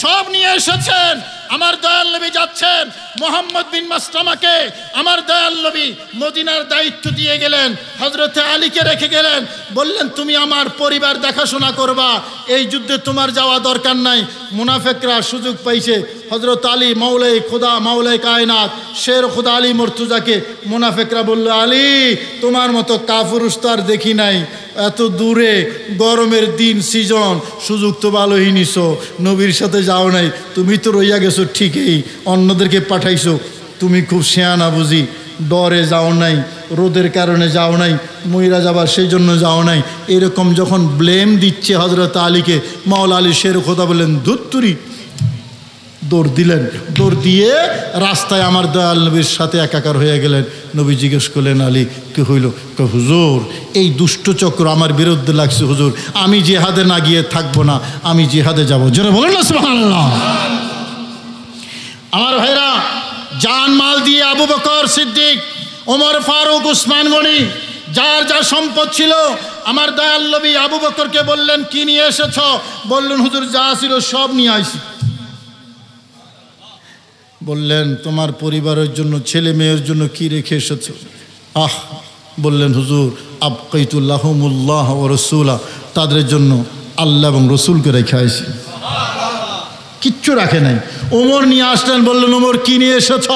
সব নিয়ে এসেছেন। আমার দয়াল নবী যাচ্ছেন, মোহাম্মদ বিন মাসলামাকে আমার দয়াল নবী মদিনার দায়িত্ব দিয়ে গেলেন। হযরতে আলীকে রেখে গেলেন, বললেন তুমি আমার পরিবার দেখাশোনা করবা, এই যুদ্ধে তোমার যাওয়া দরকার নাই। মুনাফিকরা সুযোগ পাইছে। হযরত আলী মাওলাই খোদা, মাওলাই কায়নাত, শের খোদা আলী মুর্তজাকে মুনাফিকরা বলল, আলী তোমার মতো কাপুরুষ তো আর দেখি নাই, এত দূরে, গরমের দিন, সিজন, সুযোগ তো ভালোই নিছো, নবীর সাথে যাও নাই, তুমি তো রইয়া গেছো ঠিকই, অন্যদেরকে পাঠাইছো, তুমি খুব শেয়ানা বুঝি, ডরে যাও নাই, রোদের কারণে যাও নাই, মইরা যাবার সেই জন্য যাও নাই। এরকম যখন ব্লেম দিচ্ছে হযরত আলীকে, মাওলা আলী শের খোদা বললেন ধুত্তুরি, দৌড় দিলেন। দৌড় দিয়ে রাস্তায় আমার দয়াল নবীর সাথে একাকার হয়ে গেলেন। নবী জিজ্ঞেস করলেন, আলী কি হইল? হুজুর এই দুষ্ট চক্র আমার বিরুদ্ধে লাগছে হুজুর, আমি জিহাদে না গিয়ে থাকবো না, আমি জিহাদে যাব। জোরে বলেন না সুবহানাল্লাহ। আমার ভাইরা, জান মাল দিয়ে আবু বকর সিদ্দিক, ওমর ফারুক, উসমান গনি, যার যা সম্পদ ছিল, আমার দয়াল নবী আবু বকরকে বললেন, কি নিয়ে এসেছ? বললেন, হুজুর যা ছিল সব নিয়ে আইছি। বললেন, তোমার পরিবারের জন্য, ছেলে মেয়ের জন্য কি রেখে এসেছ? বললেন, হুজুর আবকাইতুল্লাহুমুল্লাহ ওয়া রাসূলা, তাদের জন্য আল্লাহ এবং রসুলকে রেখে আইছি, কিচ্ছু রাখে নাই। ওমর নিয়ে আসলেন, বললেন, ওমর কি নিয়ে এসেছ?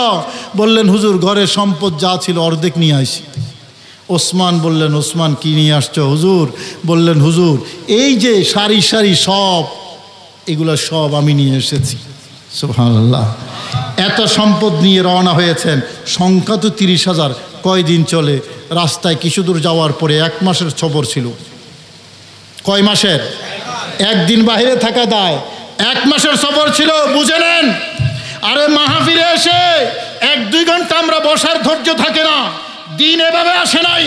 বললেন, হুজুর ঘরের সম্পদ যা ছিল অর্ধেক নিয়ে আইছি। ওসমান বললেন, ওসমান কি নিয়ে আসছো? হুজুর বললেন, হুজুর এই যে সারি সারি সব, এগুলো সব আমি নিয়ে এসেছি। সুবহানাল্লাহ। এত সম্পদ নিয়ে রওনা হয়েছেন, সংখ্যা তো 30,000। কয়দিন চলে? রাস্তায় কিছু দূর যাওয়ার পরে 1 মাসের সফর ছিল। কয় মাসের? একদিন বাহিরে থাকা দায়, 1 মাসের সফর ছিল, বুঝে নেন। আরে মাহফিলে এসে 1-2 ঘন্টা আমরা বসার ধৈর্য থাকে না। দিন এভাবে আসে নাই,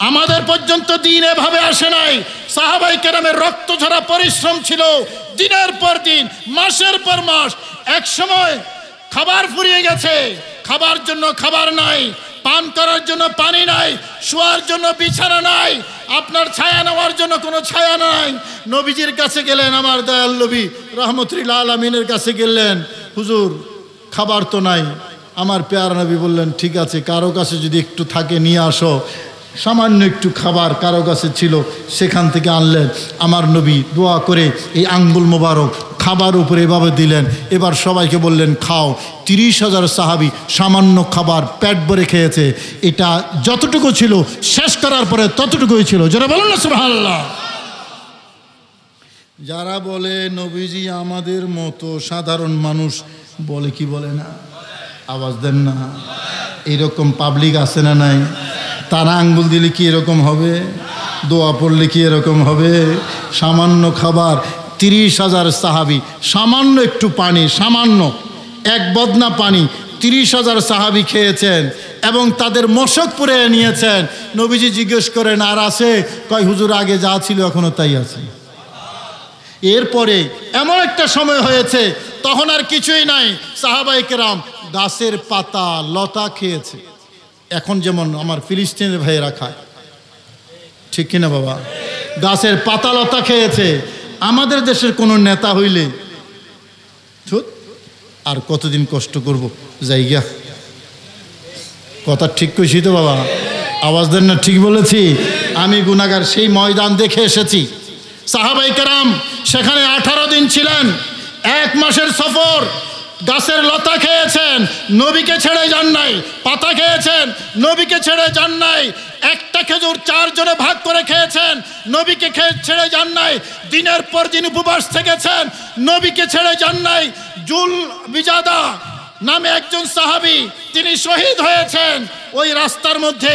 আমাদের পর্যন্ত দিন এভাবে আসে নাই। সাহাবায়ে কেরামের রক্ত ঝরা পরিশ্রম ছিল, দিনের পর দিন, মাসের পর মাস। এক সময় খাবার ফুরিয়ে গেছে, খাবার জন্য খাবার নাই, পান করার জন্য পানি নাই, শোয়ার জন্য বিছানা নাই, আপনার ছায়া নেওয়ার জন্য কোনো ছায়া নাই। নবীজির কাছে গেলেন, আমার দয়াল নবী রহমতুল আলামিনের কাছে গেলেন, হুজুর খাবার তো নাই। আমার পেয়ারা নবী বললেন, ঠিক আছে, কারো কাছে যদি একটু থাকে নিয়ে আসো। সামান্য একটু খাবার কারো কাছে ছিল, সেখান থেকে আনলেন। আমার নবী দোয়া করে এই আঙ্গুল মোবারক খাবার উপরে এভাবে দিলেন। এবার সবাইকে বললেন খাও। 30,000 সাহাবী সামান্য খাবার পেট ভরে খেয়েছে। এটা যতটুকু ছিল শেষ করার পরে ততটুকুই ছিল। যারা বলেন না সুবহানাল্লাহ। যারা বলে নবীজি আমাদের মতো সাধারণ মানুষ, বলে কি বলে না? আওয়াজ দেন না। এরকম পাবলিক আছে না নাই? তারা আঙ্গুল দিলে কি এরকম হবে? দোয়া পড়লে কি এরকম হবে? সামান্য খাবার, 30,000 সাহাবী, সামান্য একটু পানি, সামান্য এক বদনা পানি 30,000 সাহাবী খেয়েছেন এবং তাদের মশক পুরে নিয়েছেন। নবীজি জিজ্ঞেস করেন আর আছে? কয় হুজুর আগে যা ছিল এখনো তাই আছে। এরপরে এমন একটা সময় হয়েছে তখন আর কিছুই নাই। সাহাবায়ে কেরাম গাছের পাতা লতা খেয়েছে, এখন যেমন আমার ফিলিস্তিনের ভাইয়েরা খায়, ঠিক কিনা বাবা? গাছের পাতা লতা খেয়েছে। আমাদের দেশের কোনো নেতা হইলে আর কতদিন কষ্ট করব, জায়গা কথা ঠিক কইছি তো বাবা? আওয়াজ দেন না, ঠিক বলেছি? আমি গুনাহগার, সেই ময়দান দেখে এসেছি। সাহাবায়ে কেরাম সেখানে 18 দিন ছিলেন, 1 মাসের সফর। গাছের লতা খেয়েছেন, নবীকে ছেড়ে যান নাই। পাতা খেয়েছেন, নবীকে ছেড়ে যান নাই। একটা খেজুর 4 জনে ভাগ করে খেয়েছেন, নবীকে ছেড়ে যান নাই। দিনের পর দিন উপবাস থেকেছেন, নবীকে ছেড়ে যান নাই। জুল বিজাদা নামে একজন সাহাবী, তিনি শহীদ হয়েছেন ওই রাস্তার মধ্যে।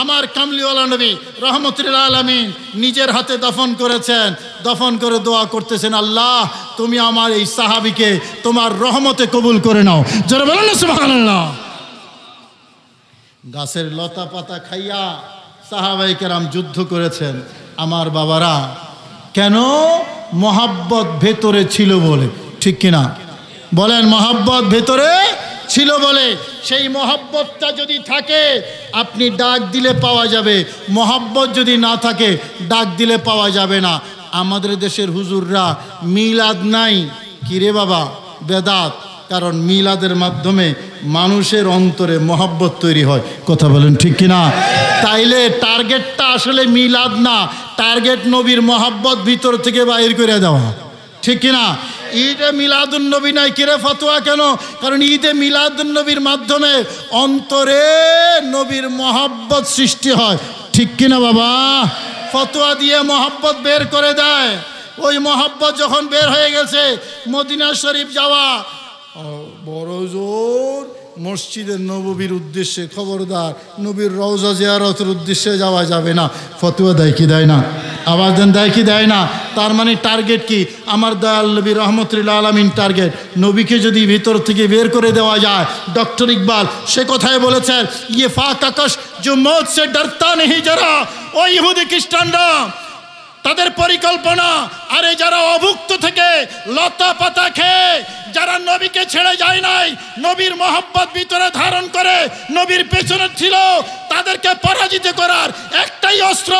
আমার কামলিওয়ালা নবী রহমতুল আলামিন নিজের হাতে দফন করেছেন। দফন করে দোয়া করতেছেন, আল্লাহ তুমি আমার এই সাহাবীকে তোমার রহমতে কবুল করে নাও। যারা বলেন না সুবহানাল্লাহ। গাছের লতা পাতা খাইয়া সাহাবায়ে কেরাম যুদ্ধ করেছেন। আমার বাবারা, কেন? মহাব্বত ভেতরে ছিল বলে, ঠিক কিনা বলেন? মহাব্বত ভেতরে ছিল বলে। সেই মহাব্বতটা যদি থাকে আপনি ডাক দিলে পাওয়া যাবে, মহাব্বত যদি না থাকে ডাক দিলে পাওয়া যাবে না। আমাদের দেশের হুজুররা মিলাদ নাই, কিরে বাবা? বেদাত। কারণ মিলাদের মাধ্যমে মানুষের অন্তরে মহাব্বত তৈরি হয়। কথা বলেন ঠিক কিনা? তাইলে টার্গেটটা আসলে মিলাদ না, টার্গেট নবীর মহাব্বত ভিতর থেকে বাইর করে দেওয়া, ঠিক কিনা? ঈদে মিলাদুন নবী নাই, কিরে ফতোয়া কেন? কারণ ঈদে মিলাদুন নবীর মাধ্যমে অন্তরে নবীর মহাব্বত সৃষ্টি হয়, ঠিক কিনা বাবা? ফতোয়া দিয়ে মহাব্বত বের করে দেয়। ওই মহাব্বত যখন বের হয়ে গেছে, মদিনা শরীফ যাওয়া বড় জোর, মসজিদের নববীর উদ্দেশ্যে, খবরদার নবীর রওজা জিয়ারতের উদ্দেশ্যে যাওয়া যাবে না। ফতোয়া দেয় কি দেয় না? আওয়াজ দেন, দেয় কি দেয় না? তার মানে টার্গেট কি? আমার দয়াল নবী রহমতুল আলামিন টার্গেট। নবীকে যদি ভিতর থেকে বের করে দেওয়া যায়, ডক্টর ইকবাল সে কথায় বলেছেন, ইয়ে ফাক আকাশ जो मौत से डरता नहीं जरा। ও ইহুদি খ্রিস্টানরা, তাদের পরিকল্পনা, আরে যারা অভুক্ত থেকে লতা পাতা খেয়ে যারা নবীকে ছেড়ে যায় নাই, নবীর মহব্বত ভিতরে ধারণ করে নবীর পেছনে ছিল, তাদেরকে পরাজিত করার একটাই অস্ত্র।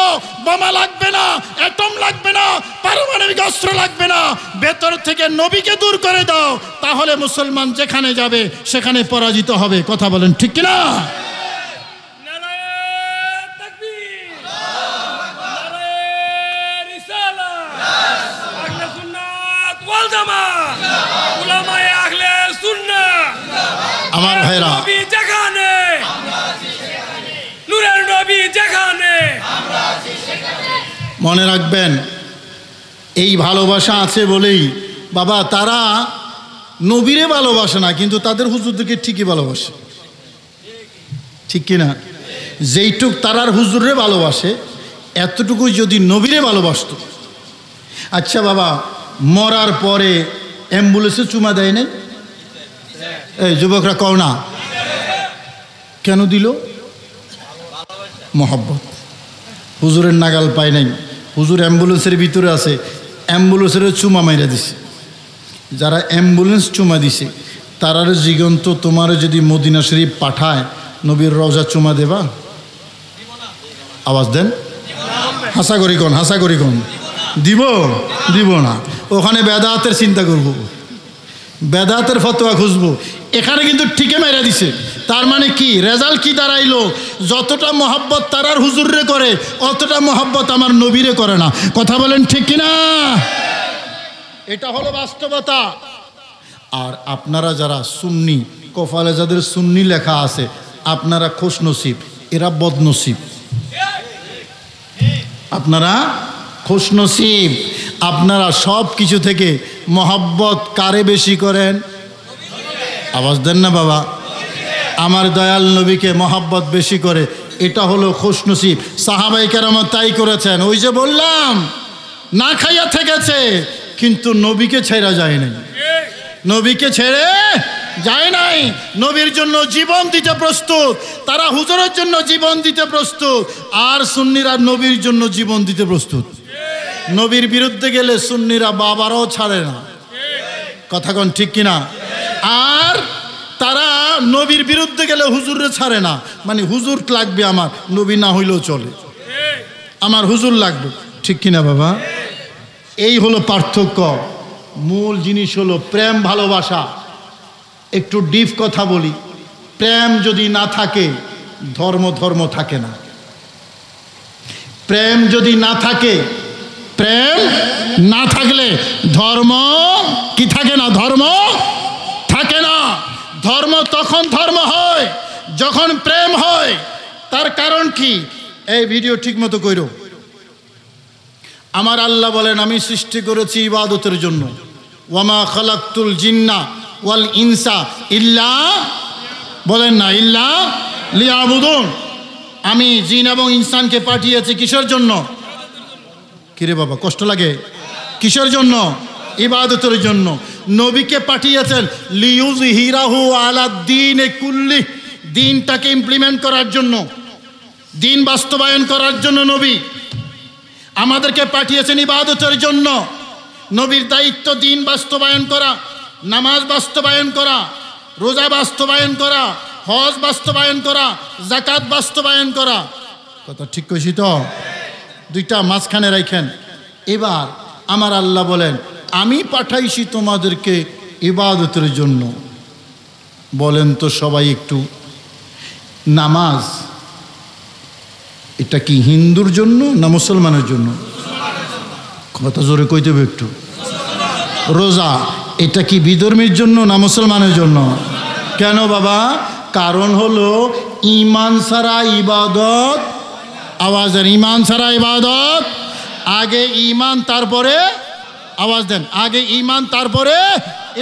বোমা লাগবে না, অ্যাটম লাগবে না, পারমাণবিক অস্ত্র লাগবে না, ভেতর থেকে নবীকে দূর করে দাও, তাহলে মুসলমান যেখানে যাবে সেখানে পরাজিত হবে। কথা বলেন ঠিক কিনা? আমার ভাইরা, মনে রাখবেন এই ভালোবাসা আছে বলেই বাবা তারা নবীরে ভালোবাসে না, কিন্তু তাদের হুজুরদেরকে ঠিকই ভালোবাসে, ঠিক কিনা? যেইটুক তারার হুজুরে ভালোবাসে এতটুকুই যদি নবীরে ভালোবাসত। আচ্ছা বাবা, মরার পরে অ্যাম্বুলেন্সে চুমা দেয় নাই? এই যুবকরা কও না কেন দিল? মহব্বত। হুজুরের নাগাল পায় নাই, হুজুর অ্যাম্বুলেন্সের ভিতরে আছে, অ্যাম্বুলেন্সের চুমা মাইরা দিছে। যারা অ্যাম্বুলেন্স চুমা দিছে তারার জিগন্ত তোমার যদি মদিনা শরীফ পাঠায় নবীর রওজা চুমা দেবা? আওয়াজ দেন, হাসা করি কোন, হাসা করি কোন, দিব দিব না। ওখানে বেদাতের চিন্তা করব, বেদাতের ফতোয়া খুঁজবো। এখানে কিন্তু ঠিকই মেরা দিছে। তার মানে কি রেজাল্ট কি দাঁড়াইলো? যতটা মহব্বত তারার হুজুরে করে অতটা মহব্বত আমার নবীরে করে না। কথা বলেন ঠিক কিনা? এটা হলো বাস্তবতা। আর আপনারা যারা সুন্নি, কপালে যাদের সুন্নি লেখা আছে আপনারা খুশনসিব, এরা বদনসিব। আপনারা খুশনসিব, আপনারা সব কিছু থেকে মহব্বত কারে বেশি করেন? আওয়াজ দেন না বাবা। আমার দয়াল নবীকে মহব্বত বেশি করে, এটা হলো খুশনসিব। সাহাবায়ে কেরাম তাই করেছেন। ওই যে বললাম না খাইয়া থেকেছে কিন্তু নবীকে ছেড়া যায় নাই, নবীকে ছেড়ে যায় নাই। নবীর জন্য জীবন দিতে প্রস্তুত, তারা হুজুরের জন্য জীবন দিতে প্রস্তুত, আর সুন্নিরা নবীর জন্য জীবন দিতে প্রস্তুত। নবীর বিরুদ্ধে গেলে সুন্নিরা বাবারও ছাড়ে না। কথা কোন ঠিক কিনা? আর তারা নবীর বিরুদ্ধে গেলে হুজুরে ছাড়ে না। মানে হুজুর লাগবে আমার, নবী না হইলেও চলে, আমার হুজুর লাগবে। ঠিক কিনা বাবা? এই হলো পার্থক্য। মূল জিনিস হলো প্রেম ভালোবাসা। একটু ডিপ কথা বলি, প্রেম যদি না থাকে ধর্ম ধর্ম থাকে না। প্রেম যদি না থাকে, প্রেম না থাকলে ধর্ম কি থাকে না? ধর্ম থাকে না। ধর্ম তখন ধর্ম হয় যখন প্রেম হয়। তার কারণ কি? এই ভিডিও ঠিক মতো কইরো। আমার আল্লাহ বলেন আমি সৃষ্টি করেছি ইবাদতের জন্য। ওয়ামা খালাকতুল জিন্না ওয়াল ইনসা ইল্লা, বলেন না, ইল্লা লিয়াবুদুন। আমি জিন এবং ইনসানকে পাঠিয়েছি কিসের জন্য? কিরে বাবা কষ্ট লাগে? কিসের জন্য? ইবাদতের জন্য। নবীকে পাঠিয়েছেন লিইউযহিরাহু আলাদ্দীনে কুল্লি, দিনটাকে ইমপ্লিমেন্ট করার জন্য, দিন বাস্তবায়ন করার জন্য নবী আমাদেরকে পাঠিয়েছেন ইবাদতের জন্য। নবীর দায়িত্ব দিন বাস্তবায়ন করা, নামাজ বাস্তবায়ন করা, রোজা বাস্তবায়ন করা, হজ বাস্তবায়ন করা, যাকাত বাস্তবায়ন করা। কথা ঠিক কইছি তো? দুইটা মাঝখানে রাখেন। এবার আমার আল্লাহ বলেন আমি পাঠাইছি তোমাদেরকে ইবাদতের জন্য। বলেন তো সবাই একটু, নামাজ এটা কি হিন্দুর জন্য না মুসলমানের জন্য? কথা জোরে কইতে হবে একটু। রোজা এটা কি বিধর্মীর জন্য না মুসলমানের জন্য? কেন বাবা? কারণ হলো ঈমান ছাড়া ইবাদত, আওয়াজের ঈমান ছাড়া ইবাদত। আগে ঈমান তারপরে, আওয়াজ দেন, আগে ঈমান তারপরে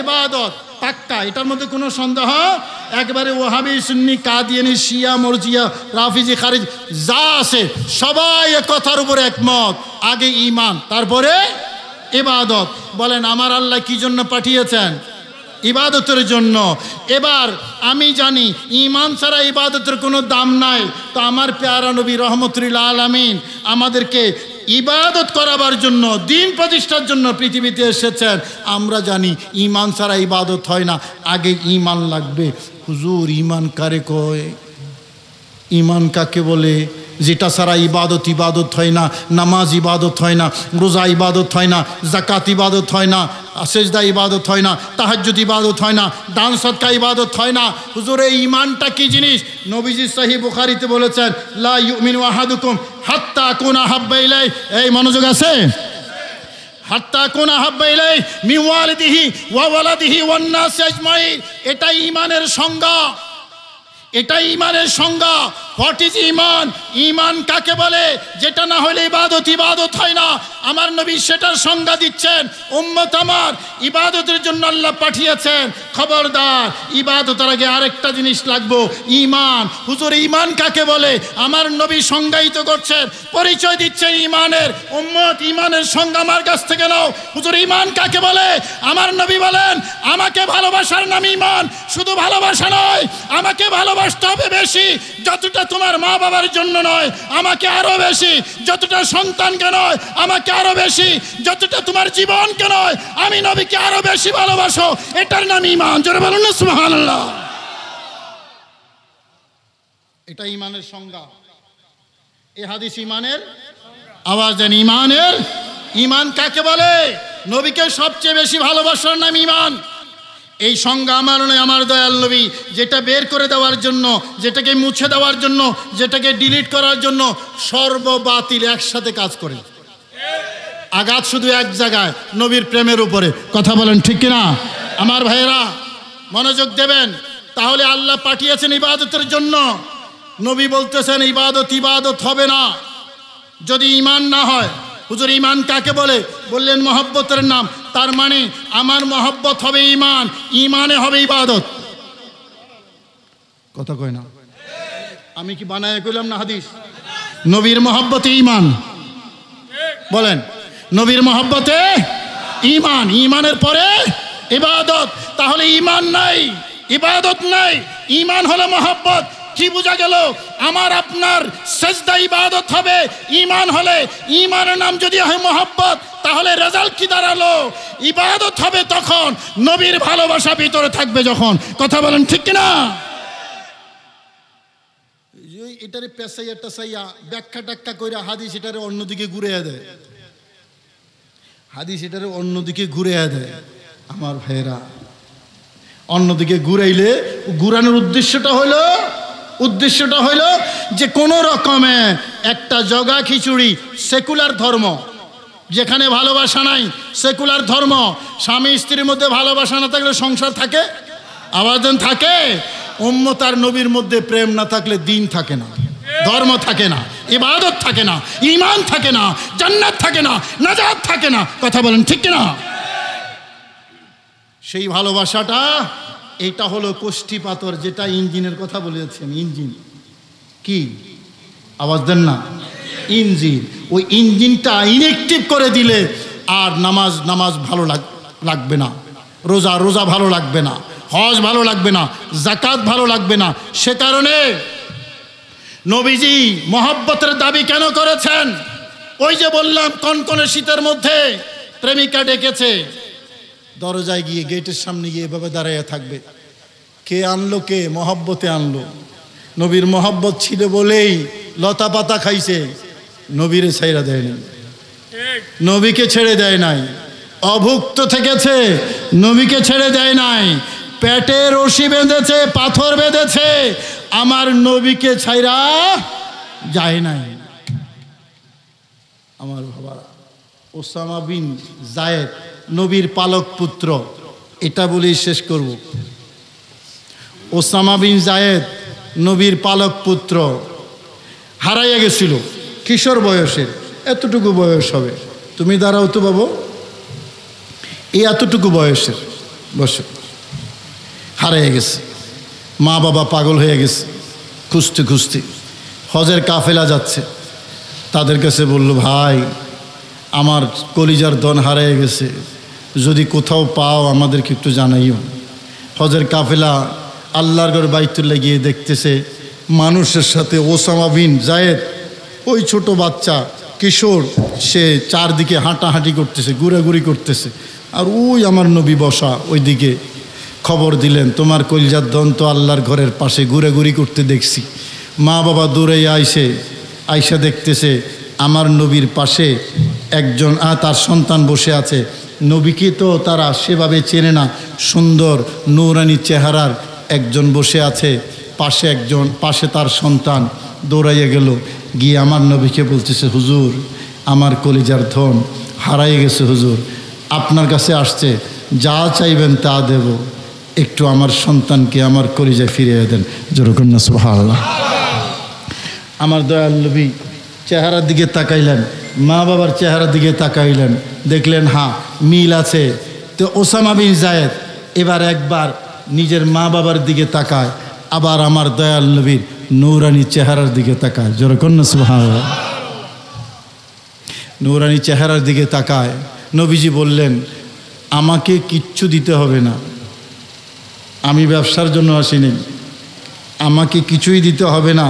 ইবাদত, পাক্কা। এটার মধ্যে কোনো সন্দেহ? একবারে ওয়াহাবি সুন্নি কাদিয়ানি শিয়া মরজিয়া রাফিজি খারিজ যা আছে সবাই এ কথার উপরে একমত, আগে ঈমান তারপরে ইবাদত। বলেন আমার আল্লাহ কি জন্য পাঠিয়েছেন? ইবাদতের জন্য। এবার আমি জানি ঈমান ছাড়া ইবাদতের কোনো দাম নাই। তো আমার প্যারা নবী রহমতুল আলামিন আমাদেরকে ইবাদত করাবার জন্য, দিন প্রতিষ্ঠার জন্য পৃথিবীতে এসেছেন। আমরা জানি ঈমান ছাড়া ইবাদত হয় না, আগে ঈমান লাগবে। হুজুর ঈমান কারে কয়? ঈমান কাকে বলে? যেটা ছাড়া ইবাদত ইবাদত হয় না। নামাজ ইবাদত হয় না, রোজা ইবাদত হয় না, যাকাত ইবাদত হয় না, সেজদা ইবাদত হয় না, তাহাজ্জুদ ইবাদত হয় না, দান সদকা ইবাদত হয় না। হুজুর এই ঈমানটা কি জিনিস? নবীজি সহিহ বুখারীতে বলেছেন লা ইউমিনু আহাদুকুম হাত্তা আকুনা হাব্বা ইলাইহি। এই মনোযোগ আছে? হাত্তা আকুনা হাব্বা ইলাইহি মিন ওয়ালিদিহি ওয়া ওয়ালাদিহি ওয়ান নাস আজমাইন। এটাই ঈমানের সংজ্ঞা, এটাই ঈমানের সংজ্ঞা। হোয়াট ইজ ঈমান? ঈমান কাকে বলে? যেটা না হলে ইবাদত ইবাদত হয় না। আমার নবী সেটার সংজ্ঞা দিচ্ছেন। উম্মত আমার ইবাদতের জন্য আল্লাহ পাঠিয়েছেন। খবরদার, ইবাদতের আগে আরেকটা জিনিস লাগবে, ঈমান। হুজুর ঈমান কাকে বলে? আমার নবী সংজ্ঞায়িত করছেন, পরিচয় দিচ্ছেন ঈমানের। উম্মত ঈমানের সংজ্ঞা আমার কাছ থেকে নাও। হুজুর ঈমান কাকে বলে? আমার নবী বলেন আমাকে ভালোবাসার নাম ঈমান। শুধু ভালোবাসা নয়, আমাকে ভালোবাসতে হবে বেশি, যতটা তোমার মা বাবার জন্য নয়, আমাকে আরো বেশি, যতটা সন্তানকে নয় আমাকে আরো বেশি, যতটা তোমার জীবনকে নয় আমি নবীকে আরো বেশি ভালোবাসো, এটার নাম ঈমান। জোরে বলুন না সুবহানাল্লাহ। এটা ঈমানের সংজ্ঞা। এই হাদিস ঈমানের, আওয়াজ দেন, ঈমানের। ঈমান কাকে বলে? নবীকে সবচেয়ে বেশি ভালোবাসার নাম ঈমান। এই সংজ্ঞা আমার নয়, আমার দয়াল নবী। যেটা বের করে দেওয়ার জন্য, যেটাকে মুছে দেওয়ার জন্য, যেটাকে ডিলিট করার জন্য সর্ববাতিল একসাথে কাজ করে। আঘাত শুধু এক জায়গায়, নবীর প্রেমের উপরে। কথা বলেন ঠিক কিনা? আমার ভাইয়েরা মনোযোগ দেবেন। তাহলে আল্লাহ পাঠিয়েছেন ইবাদতের জন্য। নবী বলতেছেন ইবাদত হবে না যদি ঈমান না হয়। হুজুর ঈমান কাকে বলে? বললেন মহব্বতের নাম। তার মানে আমার মহব্বত হবে ঈমান, ঈমানে হবে ইবাদত। কথা কয় না? আমি কি বানায় কইলাম না হাদিস? নবীর মহব্বতে ঈমান। বলেন, নবীর মহব্বতে ঈমান, ঈমানের পরে ইবাদত। তাহলে ঈমান নাই, ইবাদত নাই, ঈমান হলো মহব্বত। কি বোঝা গেল? আমার আপনার সেজদা ইবাদত হবে ঈমান হলে। ঈমানের নাম যদি হয় মহব্বত, তাহলে রেজাল্ট কি দাঁড়ালো? ইবাদত হবে তখন নবীর ভালোবাসা ভিতরে থাকবে যখন। কথা বলেন ঠিক কিনা? এটারে পেশাইয়া টেসাইয়া ব্যাখ্যা টাক্কা কইরা হাদিস এটারে অন্যদিকে ঘুরিয়ে দেয়, হাদিস এটারে অন্যদিকে ঘুরিয়ে দেয়। আমার ভাইয়েরা, অন্যদিকে ঘুরাইলে ঘুরানোর উদ্দেশ্যটা হইল যে কোনো রকমে একটা জগা খিচুড়ি, সেকুলার ধর্ম, যেখানে ভালোবাসা নাই, সেকুলার ধর্ম। স্বামী স্ত্রীর মধ্যে ভালোবাসা না থাকলে সংসার থাকে? আবাদন থাকে? উম্মত আর নবীর মধ্যে প্রেম না থাকলে দিন থাকে না, ধর্ম থাকে না, ইবাদত থাকে না, ঈমান থাকে না, জান্নাত থাকে না, নাজাত থাকে না। কথা বলেন ঠিক কিনা? সেই ভালোবাসাটা, এটা হলো কোষ্ঠী পাথর, যেটা ইঞ্জিনের কথা বলেছেন। ইঞ্জিন কি? আওয়াজ দেন না। ইঞ্জিন। ওই ইঞ্জিনটা ইনঅ্যাক্টিভ করে দিলে আর নামাজ ভালো লাগবে না, রোজা ভালো লাগবে না, হজ ভালো লাগবে না, যাকাত ভালো লাগবে না। সে কারণে নবীজি মহব্বতের দাবি কেন করেছেন? ওই যে বললাম, কনকনে শীতের মধ্যে প্রেমিকা ডেকেছে, দরজায় গিয়ে গেটের সামনে গিয়ে এভাবে দাঁড়াইয়া থাকবে। কে আনলো? কে মহব্বতে আনলো। নবীর মহব্বত ছিল বলেই লতা পাতা খাইছে, নবীরে ছাইরা দেয় নাই, নবীকে ছেড়ে দেয় নাই। অভুক্ত থেকেছে, নবীকে ছেড়ে দেয় নাই। পেটে রশি বেঁধেছে, পাথর বেঁধেছে, আমার নবীকে ছাইরা যায় নাই। আমার বাবা, ওসামা বিন জায়েদ নবীর পালক পুত্র। এটা বলেই শেষ করব। ওসামা বিন জায়েদ নবীর পালক পুত্র, হারাইয়া গেছিল কিশোর বয়সের। এতটুকু বয়স হবে, তুমি দাঁড়াও তো বাবু, এই এতটুকু বয়সের বসে হারাইয়া গেছে। মা বাবা পাগল হয়ে গেছে, খুঁজতে খুঁজতে হজের কাফেলা যাচ্ছে। তাদের কাছে বলল, ভাই আমার কলিজার ধন হারিয়ে গেছে, যদি কোথাও পাও আমাদেরকে একটু জানাইও। হজের কাফেলা আল্লাহর ঘর বাইতুল্লাহ গিয়ে দেখতেছে মানুষের সাথে ওসামা বিন জায়েদ, ওই ছোট বাচ্চা কিশোর, সে চারদিকে হাঁটাহাঁটি করতেছে, ঘুরাঘুরি করতেছে। আর ওই আমার নবী বসা ওই দিকে। খবর দিলেন, তোমার কলিজার ধন তো আল্লাহর ঘরের পাশে ঘুরাঘুরি করতে দেখছি। মা বাবা দূরে আইসা দেখতেছে আমার নবীর পাশে একজন, তার সন্তান বসে আছে। নবীকে তো তারা সেভাবে চেনে না, সুন্দর নূরানি চেহারার একজন বসে আছে, পাশে তার সন্তান। দৌড়াইয়া গেল, গিয়ে আমার নবীকে বলতেছে, হুজুর আমার কলিজার ধন হারাই গেছে, হুজুর আপনার কাছে আসছে, যা চাইবেন তা দেব, একটু আমার সন্তানকে আমার কলিজায় ফিরিয়ে দেন। যেরকম না সুবহানাল্লাহ। আমার দয়াল নবী চেহারার দিকে তাকাইলেন, মা বাবার চেহারার দিকে তাকাইলেন, দেখলেন হ্যাঁ মিল আছে। তো ওসামা বিন জায়েদ এবার একবার নিজের মা বাবার দিকে তাকায়, আবার আমার দয়াল নবীর নূরানি চেহারার দিকে তাকায়। যেরকম না সুবহানাল্লাহ। নূরানি চেহারার দিকে তাকায়। নবীজি বললেন, আমাকে কিচ্ছু দিতে হবে না, আমি ব্যবসার জন্য আসিনি, আমাকে কিছুই দিতে হবে না,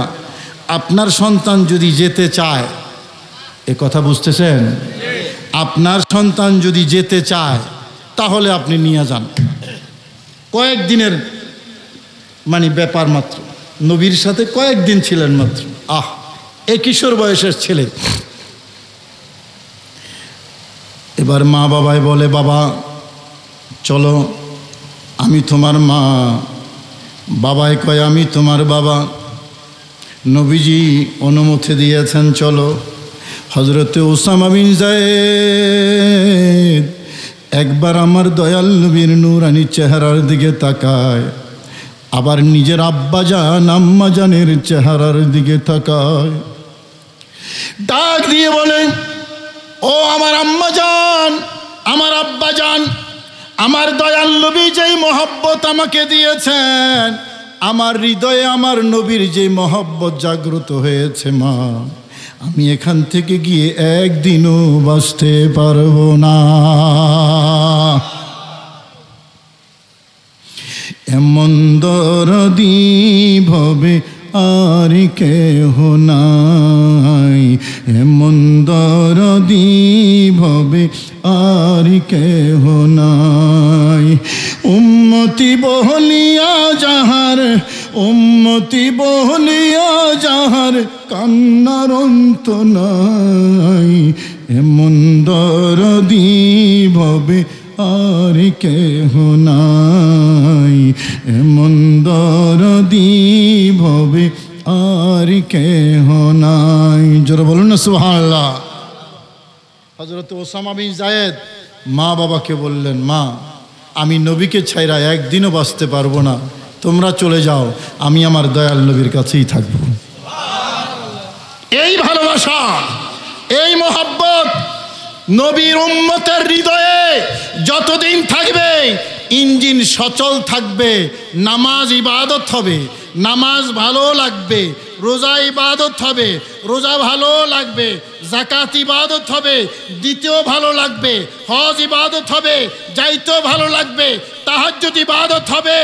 আপনার সন্তান যদি যেতে চায়, এ কথা বুঝতেছেন? আপনার সন্তান যদি যেতে চায় তাহলে আপনি নিয়ে যান। কয়েকদিনের মানে ব্যাপার মাত্র, নবীর সাথে কয়েকদিন ছিলেন মাত্র। এ কিশোর বয়সের ছেলে। এবার মা বাবাই বলে, বাবা চলো, আমি তোমার মা। বাবাই কয়, আমি তোমার বাবা। নবীজি অনুমতি দিয়েছেন, চলো। হযরতে উসামা বিন যায়েদ একবার আমার দয়াল নবীর নূরানি চেহারার দিকে তাকায়, আবার নিজের আব্বাজান আম্মাজানের চেহারার দিকে তাকায়, ডাক দিয়ে বলে, ও আমার আম্মাজান, আমার আব্বাজান, আমার দয়াল নবী যেই মহব্বত আমাকে দিয়েছেন, আমার হৃদয়ে আমার নবীর যে মহব্বত জাগ্রত হয়েছে মা, আমি এখান থেকে গিয়ে একদিনও বাঁচতে পারবো না। এমন দরদি ভবে আর কেহ নাই, এমন দরদি ভবে আর কেহ নাই। উম্মতি বহলিয়া যাহার, উম্মতি বহলিয়া যাহার কান্নার অন্ত নাই, এমন দরদি ভবে আর কেহ নাই, এমন দরদি ভবে আর কেহ নাই। জোরে বলুন না সুবহানাল্লাহ। হযরত ওসামা বিন যায়েদ মা বাবাকে বললেন, মা আমি নবীকে ছাইরা একদিনও বাঁচতে পারবো না, তোমরা চলে যাও, আমি আমার দয়াল নবীর কাছেই থাকবো। এই ভালোবাসা, এই মহব্বত নবীর উম্মতের হৃদয়ে যতদিন থাকবে, ইঞ্জিন সচল থাকবে। নামাজ ইবাদত হবে, নামাজ ভালো লাগবে। রোজা ইবাদত হবে, রোজা ভালো লাগবে। যাকাত ইবাদত হবে, দিতেও ভালো লাগবে। হজ ইবাদত হবে, যাইতেও ভালো লাগবে। তাহাজ্জুদ ইবাদত হবে,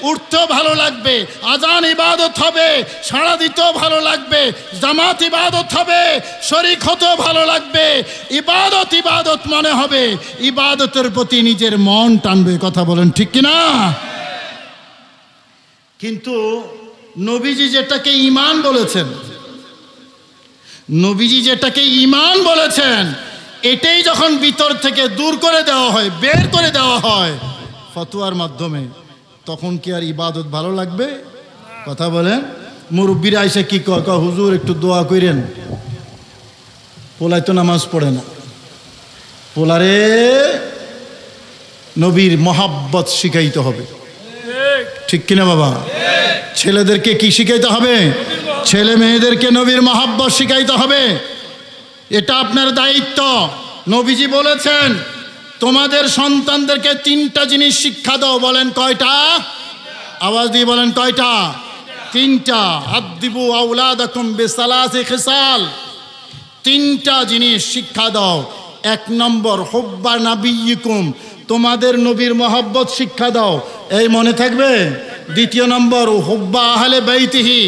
উঠতেও ভালো লাগবে। আজান ইবাদত হবে, সাড়া দিতেও ভালো লাগবে। জামাত ইবাদত হবে, শরীক হতেও ভালো লাগবে। ইবাদত ইবাদত মনে হবে, ইবাদতের প্রতি নিজের মন টানবে। কথা বলেন ঠিক কিনা? কিন্তু নবীজি যেটাকে ঈমান বলেছেন, নবীজি যেটাকে ঈমান বলেছেন, এটাই যখন ভিতর থেকে দূর করে দেওয়া হয়, বের করে দেওয়া হয় ফতোয়ার মাধ্যমে, তখন কি আর ইবাদত ভালো লাগবে? কথা বলেন। মুরব্বীরা এসে কি কয়, হুজুর একটু দোয়া করেন। পোলায় তো নামাজ পড়ে না, পোলারে নবীর মহাব্বত শিখাইতে হবে। ঠিক কিনা বাবা? ছেলেদেরকে কি শিখাইতে হবে? ছেলে মেয়েদেরকে নবীর মহাব্বত শিখাইতে হবে। এটা আপনার দায়িত্ব। নবীজি বলেছেন, তোমাদের সন্তানদেরকে তিনটা জিনিস শিক্ষা দাও। বলেন কয়টা? আওয়াজ দিয়ে বলেন কয়টা? তিনটা। আদ্দিবু আওলাদাকুম বিসালাসি খিসাল, তিনটা জিনিস শিক্ষা দাও। এক নম্বর, হুব্বা নাবিয়্যিকুম, তোমাদের নবীর মহব্বত শিক্ষা দাও। এই মনে থাকবে? দ্বিতীয় নম্বর, হুব্বা আহলে বাইতিহি,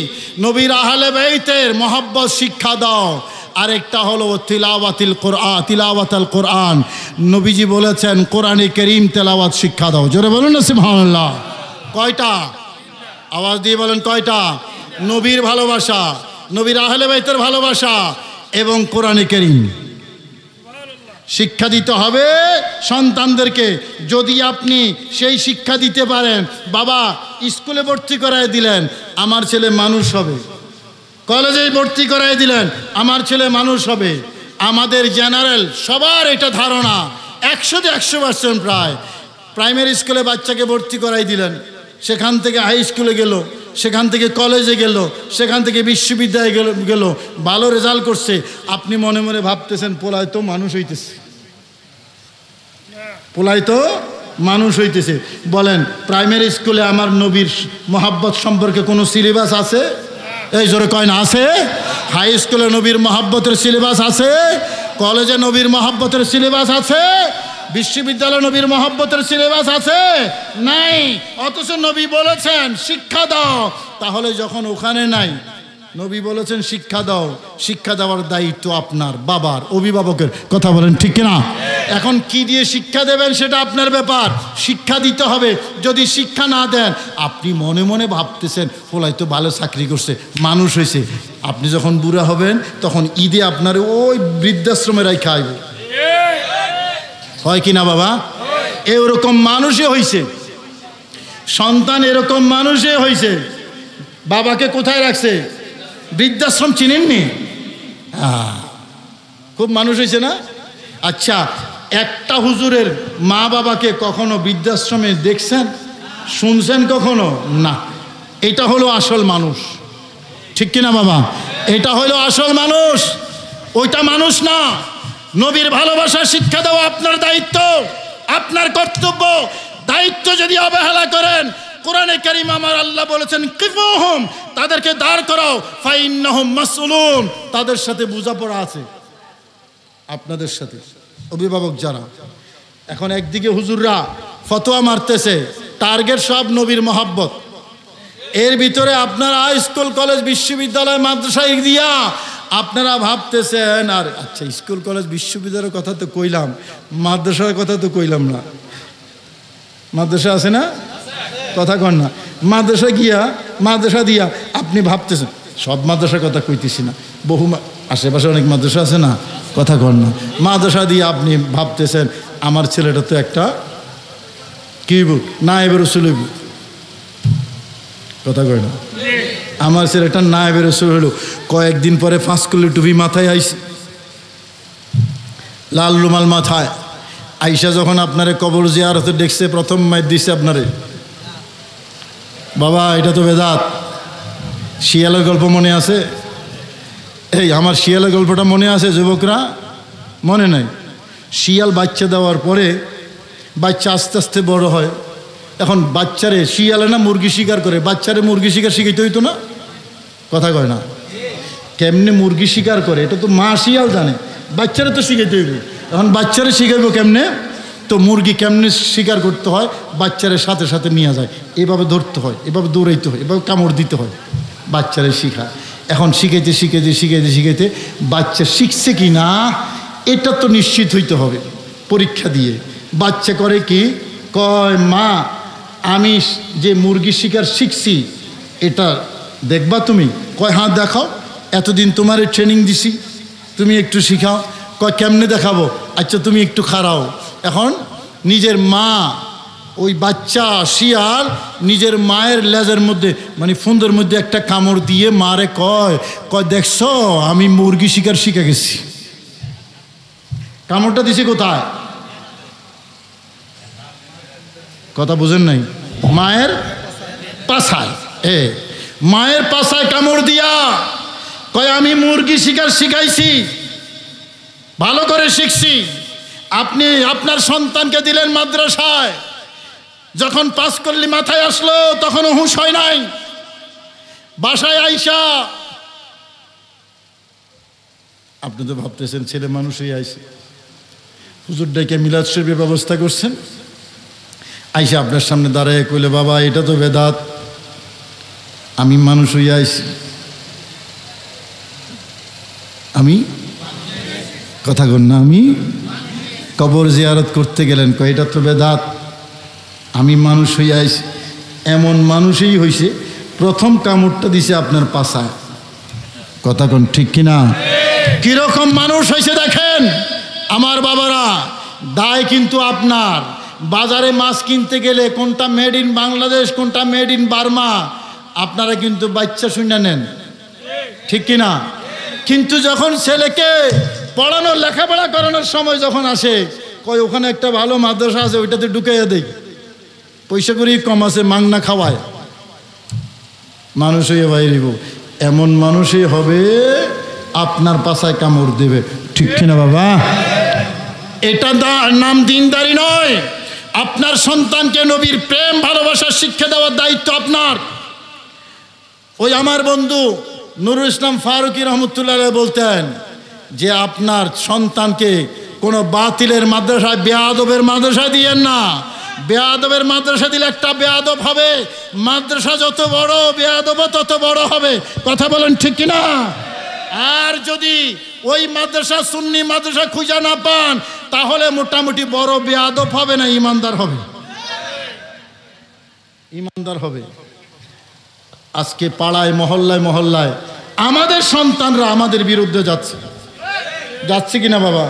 নবীর আহলে বাইতের মহব্বত শিক্ষা দাও। আরেকটা হলো তিলাওয়াতিল কোরআন, তিলাওয়াতুল কোরআন। নবীজি বলেছেন কোরআনে কারীম তেলাওয়াত শিক্ষা দাও। জোরে বলুন না সুবহানাল্লাহ। কয়টা? আওয়াজ দিয়ে বলেন কয়টা? নবীর ভালোবাসা, নবীর আহলে বাইতের ভালোবাসা এবং কোরআনে কারীম শিক্ষা দিতে হবে সন্তানদেরকে। যদি আপনি সেই শিক্ষা দিতে পারেন, বাবা স্কুলে ভর্তি করায় দিলেন, আমার ছেলে মানুষ হবে। কলেজে ভর্তি করায় দিলেন, আমার ছেলে মানুষ হবে। আমাদের জেনারেল সবার এটা ধারণা, 100% প্রায়। প্রাইমারি স্কুলে বাচ্চাকে ভর্তি করাই দিলেন, সেখান থেকে হাই স্কুলে গেল, সেখান থেকে কলেজে গেল, সেখান থেকে বিশ্ববিদ্যালয়ে গেল, ভালো রেজাল্ট করছে। আপনি মনে মনে ভাবতেছেন পোলায় তো মানুষ হইতেছে, পোলায় তো মানুষ হইতেছে। বলেন প্রাইমারি স্কুলে আমার নবীর মহাব্বত সম্পর্কে কোনো সিলেবাস আছে? এই জোরে কয় না আছে? হাই স্কুলে নবীর মহাব্বতের সিলেবাস আছে? কলেজে নবীর মহাব্বতের সিলেবাস আছে? বিশ্ববিদ্যালয়ে নবীর মহব্বতের সিলেবাস আছে? নাই। অথচ নবী বলেছেন শিক্ষা দাও। তাহলে যখন ওখানে নাই, নবী বলেছেন শিক্ষা দাও, শিক্ষা দেওয়ার দায়িত্ব আপনার, বাবার, অভিভাবকের। কথা বলেন ঠিক কিনা? এখন কি দিয়ে শিক্ষা দেবেন সেটা আপনার ব্যাপার। শিক্ষা দিতে হবে। যদি শিক্ষা না দেন, আপনি মনে মনে ভাবতেছেন ফলাই তো ভালো চাকরি করছে, মানুষ হয়েছে। আপনি যখন বুড়া হবেন তখন ঈদে আপনার ওই বৃদ্ধাশ্রমে রাখা হইবে। হয় কিনা বাবা? এরকম মানুষই হয়েছে, সন্তান এরকম মানুষই হয়েছে। বাবাকে কোথায় রাখছে? বৃদ্ধাশ্রম। চিনেননি? খুব মানুষ হয়েছে না? আচ্ছা, একটা হুজুরের মা বাবাকে কখনো বৃদ্ধাশ্রমে দেখছেন, শুনছেন কখনো? না। এটা হলো আসল মানুষ। ঠিক কিনা বাবা? এটা হলো আসল মানুষ, ওইটা মানুষ না। নবীর ভালোবাসা শিক্ষা দেওয়া আপনার দায়িত্ব, আপনার কর্তব্য। দায়িত্ব যদি অবহেলা করেন, কোরআনে কারীম আমার আল্লাহ বলেছেন কিফুহুম, তাদেরকে দাঁড় করাও, ফাইন্নাহুম মাসউলুন, তাদের সাথে বোঝাপড়া আছে, আপনাদের সাথে অভিভাবক যারা। এখন একদিকে হুজুররা ফতোয়া মারতেছে, টার্গেট সব নবীর মহব্বত। এর ভিতরে আপনারা স্কুল কলেজ বিশ্ববিদ্যালয় মাদ্রাসায় দিয়া আপনারা ভাবতেছেন, আর আচ্ছা স্কুল কলেজ বিশ্ববিদ্যালয়ের কথা তো কইলাম, মাদ্রাসার কথা তো কইলাম না। মাদ্রাসা আছে না? কথা কন না। মাদ্রাসা দিয়া আপনি ভাবতেছেন, সব মাদ্রাসার কথা কইতেছি না, বহু আশেপাশে অনেক মাদ্রাসা আছে না? কথা কন না। মাদ্রাসা দিয়ে আপনি ভাবতেছেন আমার ছেলেটা তো একটা কি বুক নায়েবে রাসূল, কথা কয় না, আমার ছেলেটা নায়েবে রাসূল হলো। কয়েকদিন পরে 5 কিলো টুপি মাথায় আইছে, লাল রুমাল মাথায় আইসা যখন আপনারে কবর জিয়ারতে দেখছে, প্রথম মাইর দিছে আপনারে, বাবা এটা তো বেদাত। শিয়ালের গল্প মনে আছে? এই আমার শিয়ালের গল্পটা মনে আছে যুবকরা? মনে নাই? শিয়াল বাচ্চা দেওয়ার পরে বাচ্চা আস্তে আস্তে বড় হয়। এখন বাচ্চারে শিয়ালে না মুরগি শিকার করে, বাচ্চারে মুরগি শিকার শিখাইতে হইতো না? কথা কয় না। কেমনে মুরগি শিকার করে এটা তো মা শিয়াল জানে, বাচ্চারে তো শিখাইতে হইব। এখন বাচ্চারে শিখাইব কেমনে? তো মুরগি কেমনে শিকার করতে হয় বাচ্চারের সাথে সাথে নিয়ে যায়, এভাবে ধরতে হয়, এভাবে দৌড়াইতে হয়, এভাবে কামড় দিতে হয়, বাচ্চারে শিখায়। এখন শিখাইতে শিখাইতে শিখাইতে শিখাইতে বাচ্চা শিখছে কি না এটা তো নিশ্চিত হইতে হবে পরীক্ষা দিয়ে। বাচ্চা করে কি কয়, মা আমি যে মুরগি শিকার শিখছি এটা দেখবা তুমি? কয় হ্যাঁ দেখাও, এতদিন তোমার ট্রেনিং দিছি, তুমি একটু শিখাও। কয় কেমনে দেখাবো? আচ্ছা তুমি একটু খাড়াও। এখন নিজের মা, ওই বাচ্চা শিয়াল নিজের মায়ের লেজের মধ্যে মানে ফুন্দের মধ্যে একটা কামড় দিয়ে মারে কয় দেখছো আমি মুরগি শিকার শিখে গেছি। কামড়টা দিছে কোথায়? কথা বুঝেন নাই? মায়ের পাছায়। মায়ের পাছায় কামড় দিয়া কয় আমি মুরগি শিকার শিখাইছি, ভালো করে শিখছি। আপনি আপনার সন্তানকে দিলেন মাদ্রাসায়, যখন 5 কল্লি মাথায় আসলো তখনও হুঁশ হয় নাই। বাসায় আইসা আপনি তো ভাবতেছেন ছেলে মানুষই আইসে, হুজুর ডাইকে মিলাদ শরীফের ব্যবস্থা করছেন। আইসা আপনার সামনে দাঁড়ায় কইলে, বাবা এটা তো বেদাত, আমি মানুষ হইয়া আইসি, আমি কথা কন না, আমি কবর জিয়ারত করতে গেলেন, কয় এটা তো বেদাত, আমি মানুষ হইয়া আইসি। এমন মানুষই হইছে প্রথম কামড়টা দিছে আপনার পাছায়। কথা কন ঠিক কিনা? কিরকম মানুষ হয়েছে দেখেন আমার বাবারা। দায় কিন্তু আপনার। বাজারে মাছ কিনতে গেলে কোনটা মেড ইন বাংলাদেশ, কোনটা মেড ইন বার্মা, আপনারা কিন্তু বাচ্চা শুনে নেন, ঠিক কিনা? কিন্তু যখন ছেলেকে পড়ানো লেখাপড়া করানোর সময় যখন আসে, কয় ওখানে একটা ভালো মাদ্রাসা আছে, ওইটাতে ঢুকাইয়া দেই, পয়সা করি কম আছে, মাংনা খাওয়ায়, মানুষ হয়ে বাইরিব। এমন মানুষই হবে আপনার পাছায় কামড় দেবে, ঠিক কিনা বাবা? এটা নাম দিনদারি নয়। আপনার সন্তানকে নবীর প্রেম ভালোবাসার শিক্ষা দেওয়ার দায়িত্ব আপনার। ওই আমার বন্ধু নুরুল ইসলাম ফারুকী রহমতুল্লাহ বলতেন যে আপনার সন্তানকে কোনো বাতিলের মাদ্রাসায়, বেয়াদবের মাদ্রাসায় দিয়েন না, বেয়াদবের মাদ্রাসা দিলে একটা বেয়াদব হবে, মাদ্রাসা যত বড় বেয়াদব তত বড় হবে। কথা বলেন ঠিক কিনা? আর যদি ওই মাদ্রাসা সুন্নি মাদ্রাসা খুঁজে না পান, তাহলে মোটামুটি বড় বেয়াদব হবে না, ইমানদার হবে, ইমানদার হবে। আজকে পাড়ায় মহল্লায় মহল্লায় আমাদের সন্তানরা আমাদের বিরুদ্ধে যাচ্ছে, যাচ্ছে কিনা বাবা?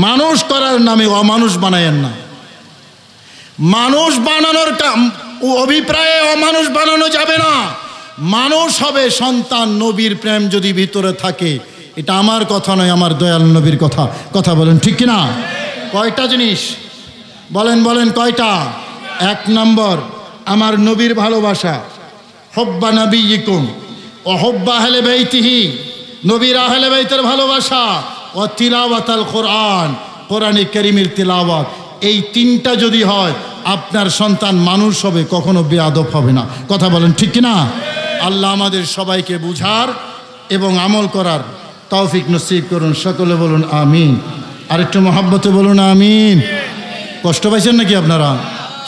মানুষ করার নামে অমানুষ বানায়েন না। মানুষ বানানোর অভিপ্রায়ে অমানুষ বানানো যাবে না। মানুষ হবে সন্তান নবীর প্রেম যদি ভিতরে থাকে। এটা আমার কথা নয়, আমার দয়াল নবীর কথা। কথা বলেন ঠিক কিনা? কয়টা জিনিস বলেন, বলেন কয়টা? এক নম্বর, আমার নবীর ভালোবাসা, হব্বা নবিয়িকুম ও হব্বা আহলে বাইতিহি, নবীর আহলে বাইতের ভালোবাসা, ও তিলাওয়াতাল কোরআন, কোরআনে কারীমের তিলাওয়াত। এই তিনটা যদি হয়, আপনার সন্তান মানুষ হবে, কখনো বেয়াদব হবে না। কথা বলেন ঠিক কিনা? আল্লাহ আমাদের সবাইকে বুঝার এবং আমল করার তৌফিক নসিব করুন। সকলে বলুন আমিন। আর একটু মহব্বতে বলুন আমিন। কষ্ট পাইছেন নাকি আপনারা?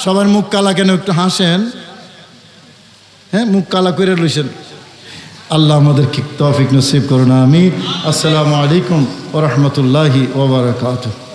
সবার মুখ কালা কেন? একটু হাসেন। হ্যাঁ, মুখ কালা করে লইছেন। আল্লাহ আমাদেরকে তৌফিক নসিব করুন আমিন। আসসালামু আলাইকুম ওয়া রাহমাতুল্লাহি ওয়া বারাকাতুহু।